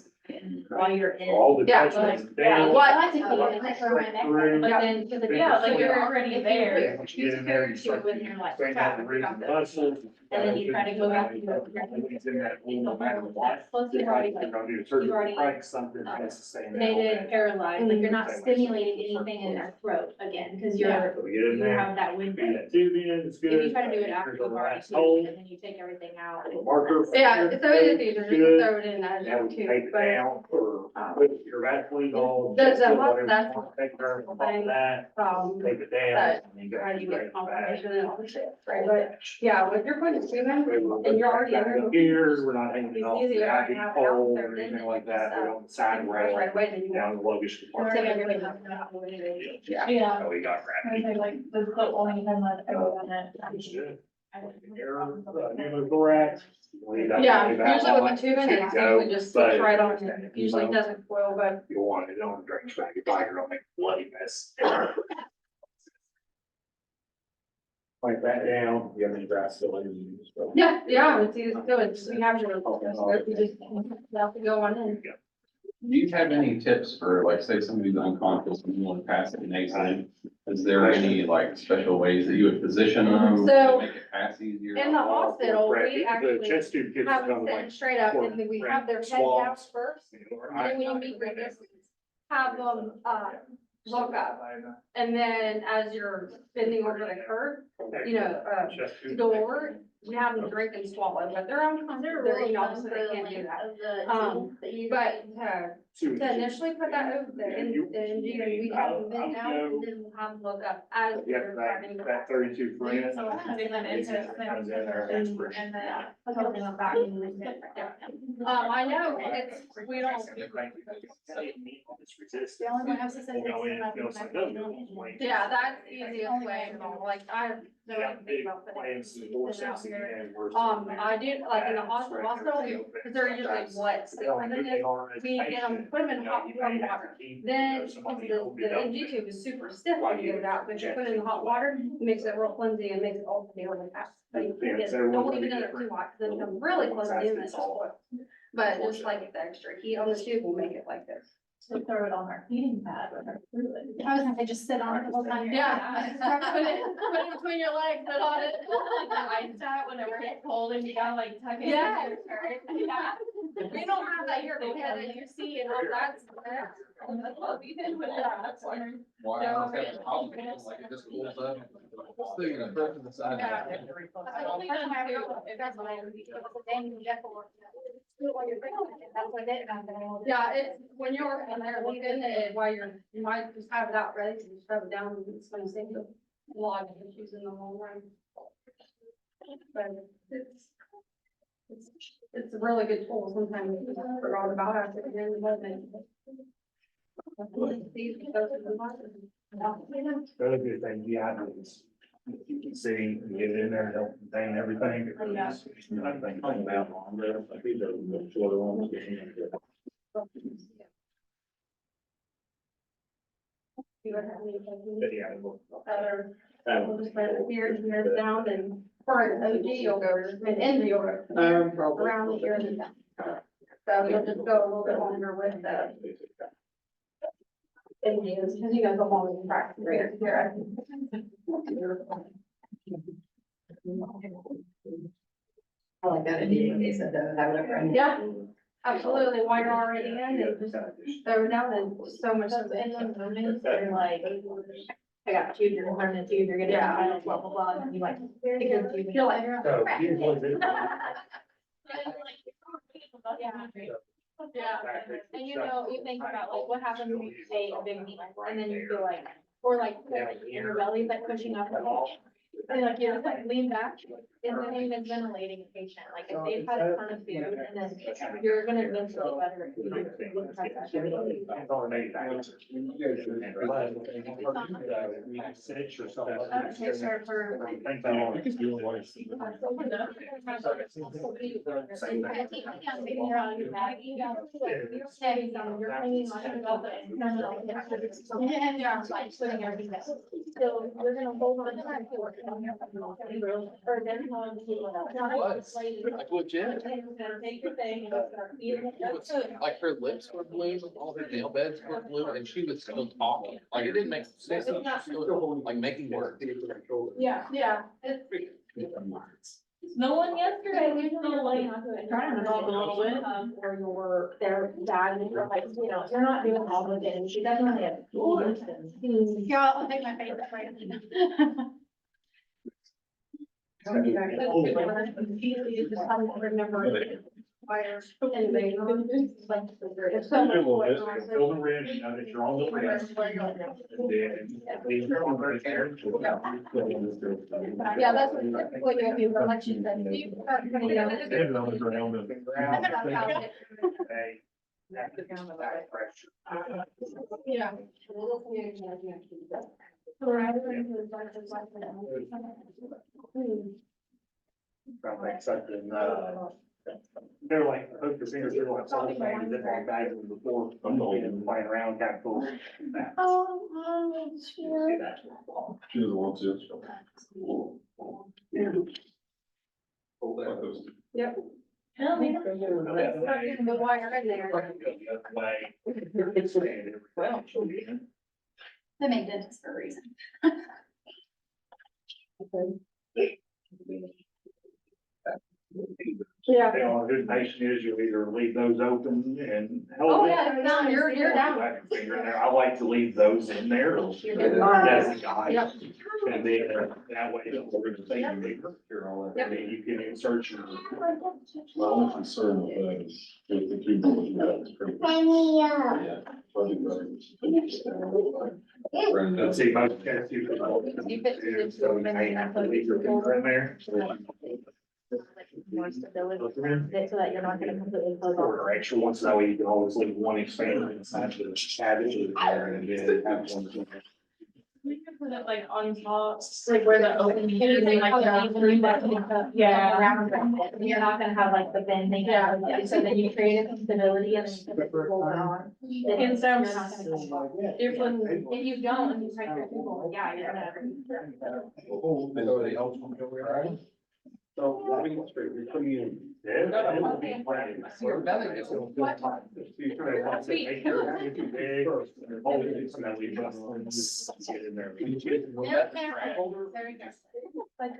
while you're in. All the Yeah, touches yeah. down. What? I think you can take her right next. Through. But then, because if Yeah, like, you're already if you there. put- Once you get in there, you start when you're like, straighten out the rhythm crap, muscles. and then you try to go back to your. It's in that little, no matter what. Plus you've already, You're gonna do a surgical already, break, something that's the same. sedated, paralyzed, like you're not stimulating anything in their throat again, because you're, So we get in you there, have that window. feed that tube in, it's good. If you try to do it after Here's you've the already last tubed, hole. and then you take everything out. The marker. Yeah, it's always easier just to Good. throw it in as Now you we tube, take it but. down or put your Vaseline on. That's a- whatever you that's want, take care of thing. that, take it down. But and then go how do you straight get back. confirmation and all the shit, right? But, yeah, if you're putting two in, and you're already in there. Here, we're not hanging It's off easy, the I IV have it pole out or there, anything then like that, it's, we're on the side rail, Right away, then you. down the luggage Or compartment. take everything out of the way. Yeah. Yeah. Oh, we got I was wrapped. like, this is the only time that I was on it. Good. I didn't- Pneumothorax. Yeah, usually with the tubing, it's usually just But- slips right on, it usually doesn't coil, but. You want it on the drain track, if I don't make a bloody mess. Like that down, you have any grass still in you, so. Yeah, yeah, it's easy, so it's, you have your, you just have to go on in. Do you have any tips for, like, say somebody's unconscious and you want to pass it nasally? Is there any, like, special ways that you would position them to So, make it pass easier? In the hospital, we The actually chest tube gives have them them like. sitting straight up, and then we have their head down Swabs. first, or and then when you meet with this, have them, look up. And then as you're bending over the curve, you know, Chest tube. door, we have them drink and swallow, but they're unconscious, they're, you know, obviously they can't do that. But to initially put that over the, in, we have them bend down, and then we'll have them look up as Yeah, they're that, driving. that 32 friend. So putting them into it, Comes in there, and expert. then holding them back. I know, it's, we don't, The only one else that says Go in, it's feels like, oh, no, it's late. yeah, that's the easiest way, you know, like, I don't Yeah, think big about putting plans it and door out sets here. and we're- I do, like in the hospital, because they're usually wet, so we get them, put them in hot warm water. Then, because the NG tube is super stiff when you get it out, but you put it in hot water, it makes it real flimsy and makes it all feel like that. But you get- don't leave it in there too hot, because then it becomes really flimsy and it's just spoiled. But just like the extra heat on the tube will make it like this. So throw it on our heating pad with our fluid. I was gonna say, just sit on it the whole time. Yeah, put it between your legs, put on it. Ice that whenever it's cold and you gotta like tuck it. Yeah. Yeah. We don't have that here, but we have it, you see, and all that's. That's what we did with that. That's like, why I always have a problem, it's like it just pulls up. Still gonna press to the side. Yeah. That's the only time I ever go, if that's what I would be, because it's a Daniel Jeff or. Do it while you're thinking, that's what it is. Yeah, it's, when you're in there looking at it, while you might just have it out ready, to just shove it down, and it's gonna save you a lot of issues in the long run. But it's a really good tool, sometimes you just forgot about it at the end of the day. Really good thing, yeah, is you can see, and get it in there and help contain everything. Yeah. I think about on there, I think the shorter ones. You would have any questions? But yeah, we'll- Other, we'll just let it here down, and for an OG, you'll go, an NG, you'll go Probably. around the ears and down. So you'll just go a little bit longer with the And because you guys don't want to practice right here. I like that idea when they said that, have it over. Yeah, absolutely, while you're already in, and just throw it down and so much of it, and then moments, they're like, I got two, you're learning two, you're gonna, yeah, blah, blah, blah, and you like, because you feel like. So usually this- Yeah, and you know, you think about like, what happens when you say a big meal, and then you feel like, or like, your belly's like pushing up the wall. And like, you just like lean back, and then even ventilating a patient, like if they've had a ton of food, and then you're gonna eventually better. If you do try that. That's all they make. Six or something. Okay, sir, for. Thank you. Yeah, like putting everything down. So you're gonna hold on to that. Or then how to do it. Like legit. Take your thing and start eating it. Like her lips were blue, all her nail beds were blue, and she was still talking. Like it didn't make sense. She was still, like making work. Yeah, yeah. No one yesterday, we still like trying to talk a little bit. Or your, their dad, and you're like, you know, you're not doing all of it, and she doesn't have. Yeah, I'll take my favorite right now. You just have to remember. Anyway, like, it's so much going on. Feel the ridge, you know that you're on the ridge. Yeah, that's what you'll do, but like you said, you are gonna go. Head on the ground and- Yeah. Probably something, they're like, hook your fingers through like something, and then like back before, I'm going playing around, kind of cool. Oh, sure. See that? She doesn't want to. Yep. The wire in there. They make dentists for a reason. Yeah. Depending on who the patient is, you'll either leave those open and. Oh, yeah, no, you're down. I like to leave those in there. That's the guy. Yep. And then that way, we're gonna say you make her, and then you can insert your. My only concern with that is with the two boys, that's pretty. Let's see, most cats use it. You fit to this So room and I then have to put leave your finger in there. more stability around it so that you're not gonna completely close off. Or extra once that way, you can always leave one expander inside the cabbage there and then have one. We could put it like on top. Like where the open. Anything like that. Yeah. Around it. You're not gonna have like the bending. Yeah. So then you create a stability and then you can roll it on. And so- You're not gonna come off. If If you don't, and you break your tooth, yeah, you're gonna. So, I mean, we're putting in. Your belly is. Yep, there you go. Like,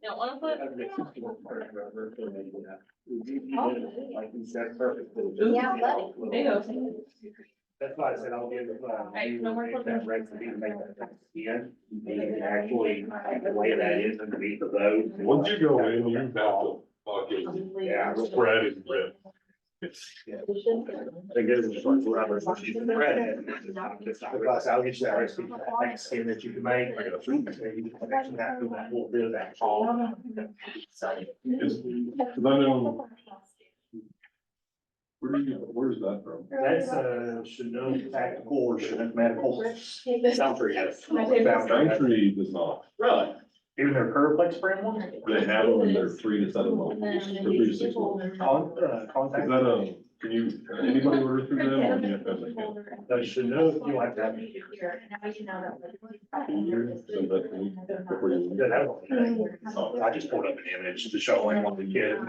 Don't wanna put. Like you said, perfect. Yeah, buddy. Potatoes. That's why I said I'll give, Right, no more you that recipe to make that skin. You can actually, the way that is underneath the boat. Once you go in, you have to fucking Yeah. spread and rip. I think this is just like rubber, so you can spread it. Plus, I'll get you that recipe, for that thick skin that you can make. Like a fruit, you can actually have to do that little bit of that fall. Cause I know. Where's that from? That's, Chinook Tactical or Chinook Medical. This- Sounds pretty good. My favorite. Sanctuary does not. Really? Even their Curveplex brand ones? They have them and they're 3 to 7 months, or 3 to 6 months. Is Contact. that, can you, anybody order through them? Or do you have to have an account? They should know if you like that. So that we- before you- So I just pulled up an image to show like one of the kids,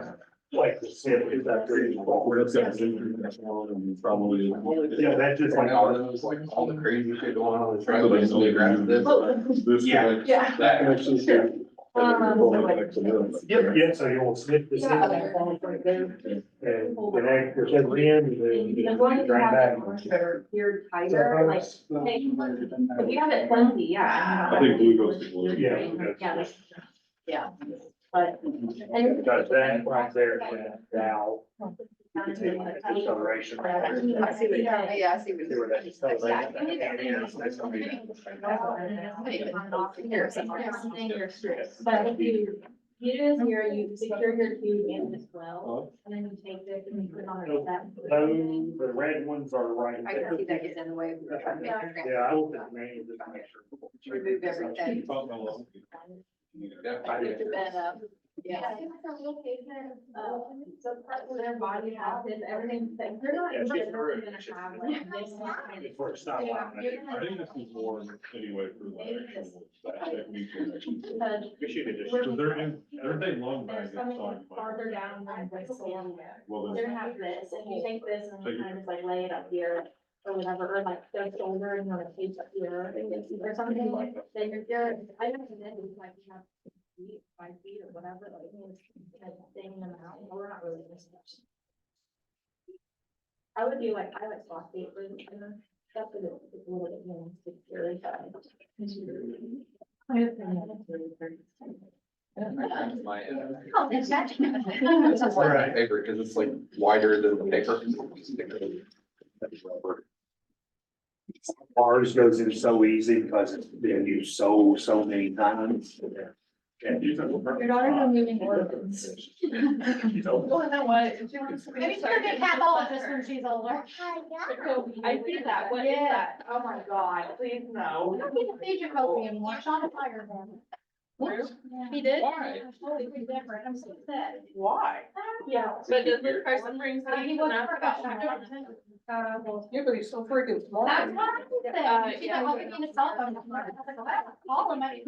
like the snip is that pretty. Where it's got Zoom, that's one, and probably. Yeah, that's just like. All those, like, all the crazy shit going on in the So they driveway, know somebody they grabs can this. use this. Yeah. connects- Yeah. That connections. to- Yep, yeah, so you'll snip the snip right there. And connect the other end and then you As long as you grind have back. it or you're tighter, like, if you have it flimsy, yeah. I think blue goes to blue. Yeah. Yeah, yeah, but. Because that right there, that valve. Acceleration. I see what, yeah, I see what. See where that acceleration- But if you use here, you secure your cube in as well, and then you take this and you put it on that. Those, the red ones are right I can there. see that gets in the way. We're trying to make your Yeah, I will just manually just make sure. Remove everything. I did. Yeah. So part of their body has it, everything, they're not. Yeah, she's really gonna have like this kind of- Before it stops. Yeah, you're I gonna- think this is more anyway for the actual, that technique and actually. Because We should have just. So they're in, there's a long there's bag that's something talking about. farther down than the soil. Well, They're then, gonna have this, and you take this and you kind of like lay it up here or whatever, or like their shoulder and you want to tape up here or something like that. Then you're, I don't know, it's like you have 5 feet or whatever, like it's kind of staying them out, or we're not really missing much. I would do like, I like soft paper, and then that's a little bit more secure. My, Oh, that's that. That's like my favorite, cause it's like wider than the paper. Ours goes in so easy because it's been used so many times. Your daughter's a moving orphans. Well, know what? If you want to- Maybe she's gonna get pathologist when she's older. I see that, what is that? Oh my god, please no. We don't need to feed your copy anymore, Sean fired him. He did? Why? Totally different, I'm so sad. Why? Yeah. But does this person bring? He was professional. Yeah, but he's so freaking smart. That's what I said. She got help me a cell phone. Call him. I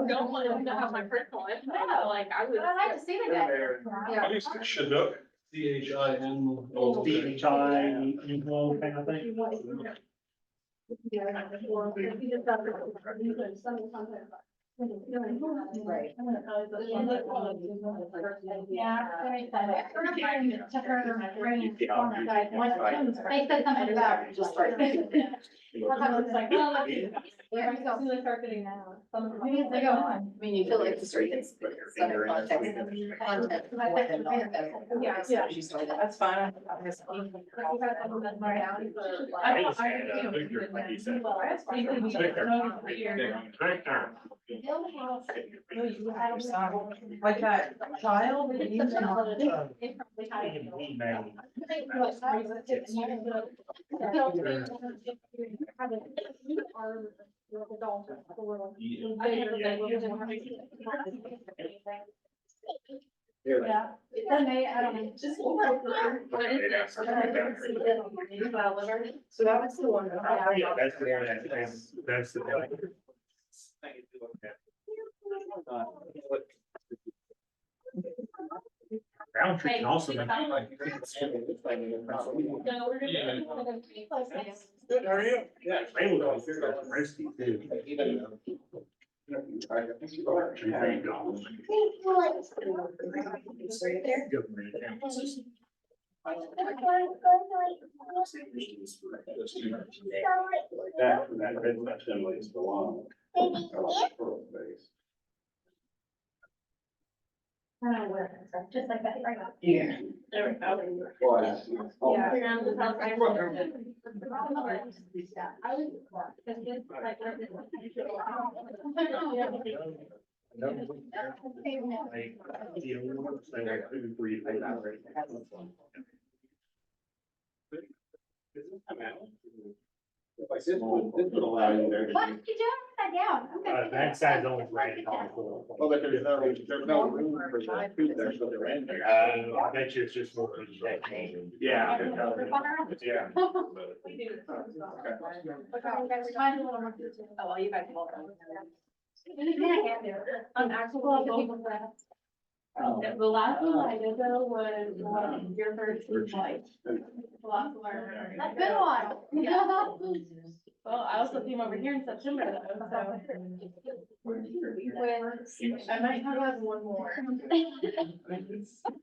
don't want to have my personal info, like I would. I'd like to see the guy. how do you say Chinook? CHIN. DHI, info kind of thing. Right. Yeah, very excited. Took her brain on the side. They said something about. Just like. It's like, well, we're going to start getting that. We need to go on. I mean, you feel like the street is center context. Content more than non-federal. Yeah. So she started. That's fine. Like that child. that you Yeah. Then they, I don't know. Just. So that was the one. Yeah, that's the one, that's the one. Roundtree can also make. Good, how are you? Yeah. They look like they're risky too. Just like that, right? Yeah. There we go. This would allow you there to. What, you doing upside down? Okay. That side's only granted on for. Well, but there's no room for the food there, so they're in there. I bet you it's just more. Yeah. Yeah. We do. Mine's a little more. Oh, well, you guys will. Actually, The last one I did though was your first flight. The last one I remember. That's been a while. Well, I also came over here in September though, so. I might have one more.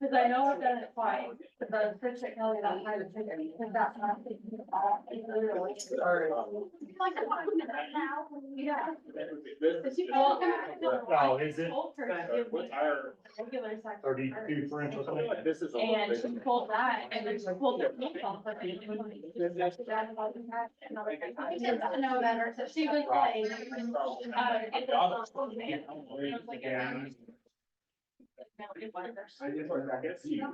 Cause I know I've done it twice, but the first technology that high was bigger, because that's not. Yeah. Oh, is it? Told her to give me What's our? regular size. 32 French or something? This is. And she pulled that, and then she pulled the pink off of it. To know better, so She was like, it's a man. I was like, I guess you.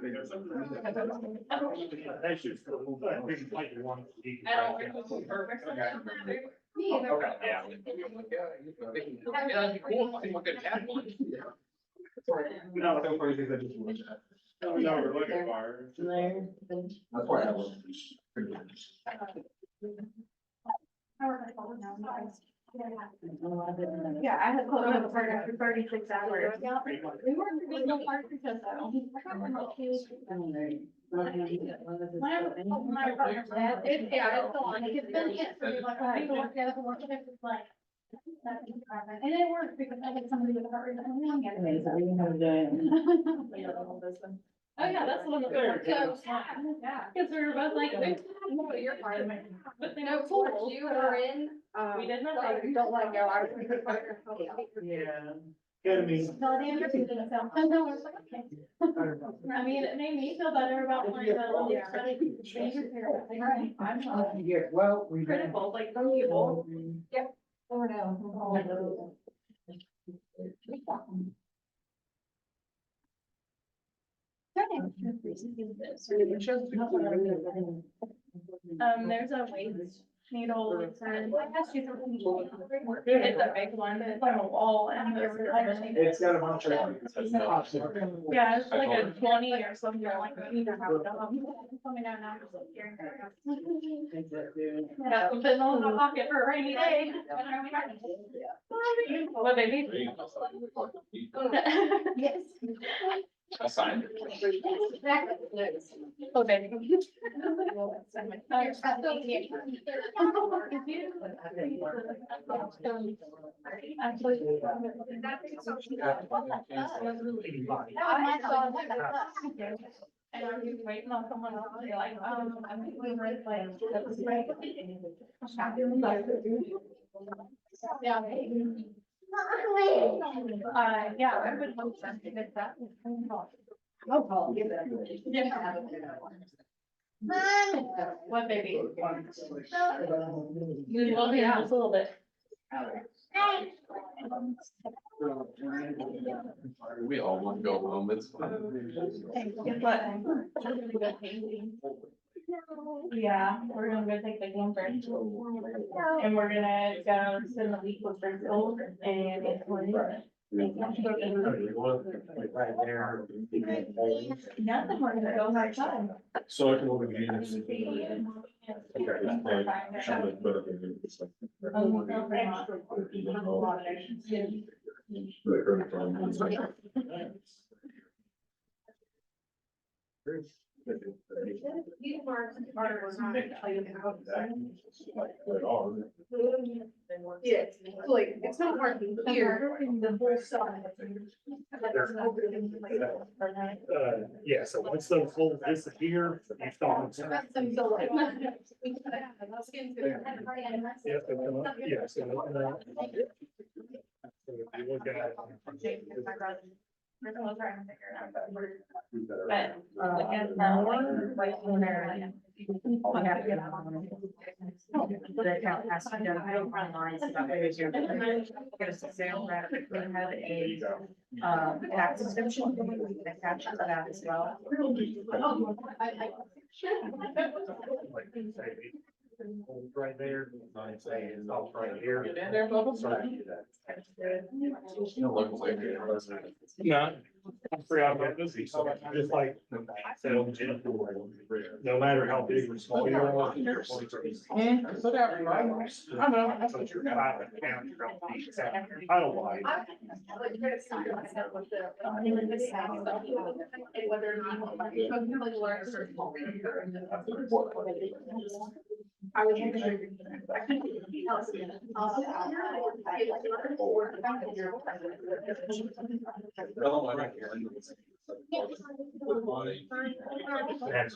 That's just cool. We can play the one. I don't remember. Me either. Okay, yeah. No, no, for anything that just. No, we're looking for. That's why I was. Yeah, I had closed up for after 36 hours. We weren't really no part because my partner said, it's, yeah, it's the one, it's been hit for me, like, I work together, work together, it's like. And it worked because I had somebody with a heart rate. Oh, yeah, that's the one that was so smart. Yeah. Because we were both like, what your part of it? But they No, know, cool, you were in, we did not. don't let go, I was. Yeah. Good, I mean. No, the Anderson didn't sound, I know, I was like, okay. I mean, it made me feel better about my, I'm not Well, we. critical, like some people. Oh, no. There's a waist needle, it's a big one, but it's on a wall and there's like. It's got a bunch of. Yeah, it's like a 20 or something like that. You don't have to, Tell me now, now I'm just like, here. got something in my pocket for a rainy day. What, baby? Yes. I signed Oh, baby. And I'm just waiting on someone else to be like, I'm doing red flag. Yeah. Yeah, I would hope so, because that was kind of. Yeah. What, baby? You will be out just a little bit. We all want to go home, it's fine. Guess what? Yeah, we're gonna go take the camper. And we're gonna go spend the week with Brazil and it's Right there. nothing, we're gonna go outside. So I can look at these. Yeah, like, it's not hard to hear the whole side. Yeah, so once those holes disappear, you start. That's some so like. Yeah, so then, yeah, so, so if you look at it. We're still trying to figure it out, but we're, but, again, now, like, when they're. We have to get out on it. The account has to be done, I don't run lines, so that way you're gonna get us a sale rep, we have a, tax subscription, we can attach to that as well. Right there, I'd say it's all right here. Get in there, Bubba. No, I'm pretty out busy, so just like, I said, no matter how big or small you are. Put out, right? I know, that's what you're out of town, you're gonna be, title wise. And whether or not, like, you can really learn a certain. I would. That's.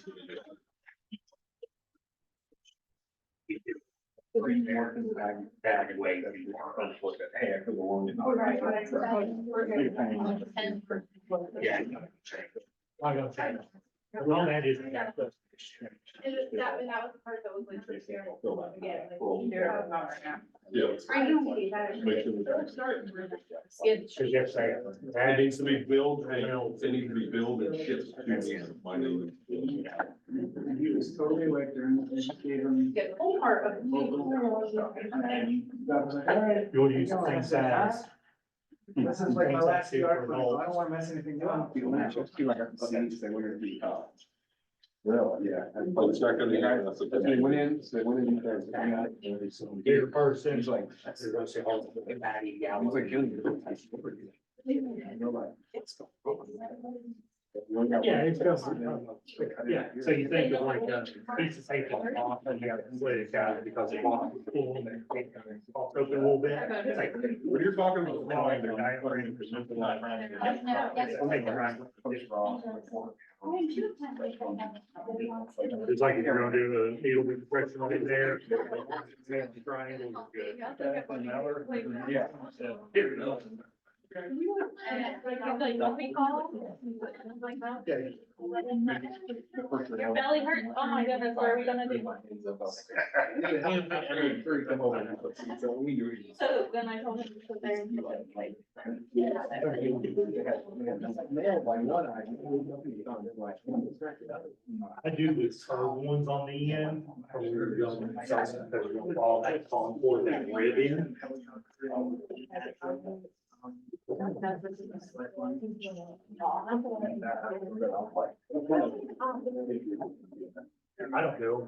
Bag and weight. Yeah. I gotta change. Well, that is. That was the part that was like. Yeah. Are you? Make sure Cause yes, it needs to be billed, it needs to be billed and shipped to me. My name. He was totally like during the educator. Get the whole part of. You would use the same size. This is like my last year, I don't wanna mess anything up. People match up to like seats, they wanted to be top. Really, yeah. But it's not gonna be hard enough. They went in, so they went in. Bigger person. He's like, They're gonna say, oh, Patty he's Gallo. like killing you. Yeah, it's just, yeah, so you think of like a piece of paper off and you have to split it out because it's off. Open a little bit. It's like. When you're talking about flying, They're they're diagramming or something like that. I'll make it right. It's like if you're gonna do a needle compression right there. Triangle, you're good. Yeah. Here it goes. Your belly hurts? Oh my goodness, what are we gonna do? So then I told him to sit there and be like. I do the curved ones on the end. Or we're going to all that on for that rib in. I don't know.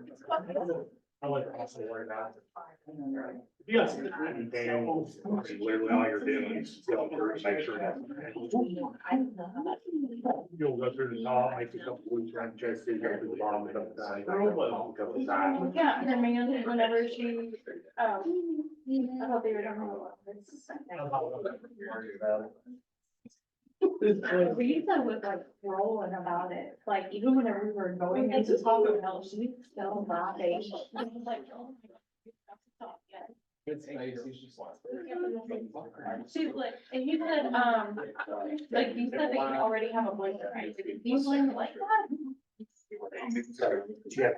I wouldn't also worry about it. You got some time, Dan, literally all you're doing is going through and make sure that. You'll go through the top, make a couple loops around the chest, you go through the bottom, a couple times, a couple times. Yeah, her man, whenever she, I thought they were done. Lisa was like rolling about it, like even whenever we were going into Taco Bell, she was still laughing. She was like, oh my God, yeah. She's like, and you said, like you said that you already have a boyfriend, right? Do you blame like that? Yeah.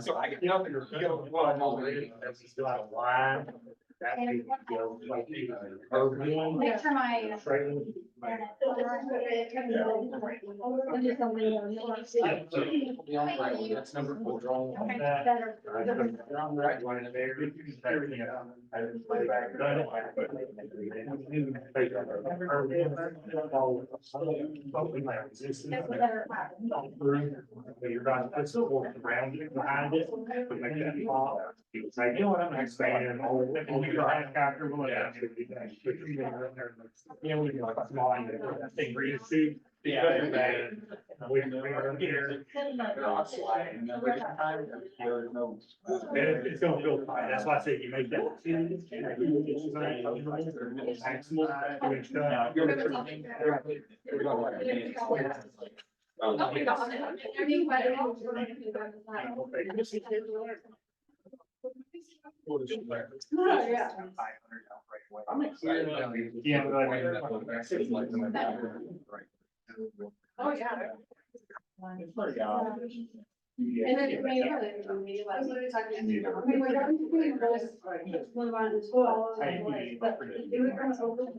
So I get, you know, well, I'm already. Still out of line. That big, you know, like, curved one. Make sure my. Straight one. That's number 4. On that. I'm right one in there. You're going to put support around it, behind it, but make that pop. You would say, you know what, I'm gonna expand all the helicopter. Yeah, we do like a small, thing for you to shoot. Yeah. We are here. It's gonna feel fine. That's why I say you make that. I'm excited. Yeah. Oh, yeah. And then, I mean, really, I mean, like, what are you talking about? I mean, like, I'm doing this, just move on to follow the way, but it would come over.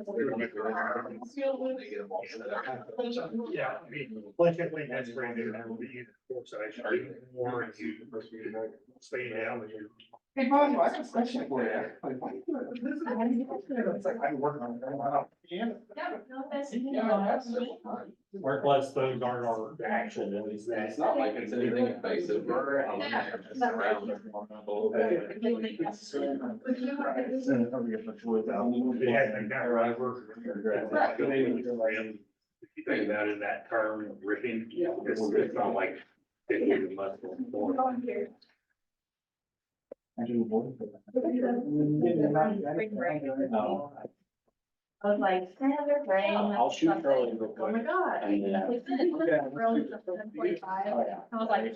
Yeah, I mean, politically, that's brand new, that will be used for, so I are you more into stay down with you. Hey, Bob, I have a question for you. Like, why you doing this? It's like, I'm working on it. Yeah. Yeah, no, that's. Or plus those are our actual ones that. It's not like it's anything invasive or. Around. It has been kind of over. If you think about it, that term ripping, it's not like. It must. I was like, another brain. I'll shoot Charlie real Oh my quick. god. And then- We did it. Really, it's 7:45. I was like,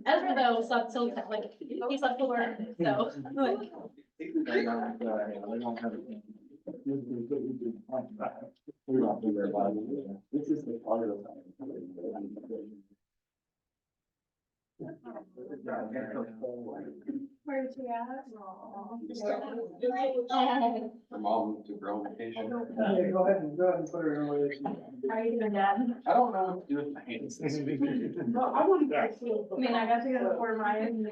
Ezra though slept till like, he slept till 10, so. Like, This is the part of Where's he at? Her mom took her own vacation. Yeah, go ahead and put her in a way. How are you doing, Dad? I don't know what to do with my hands. Well, I wouldn't. I mean, I got to go to Fort Myers and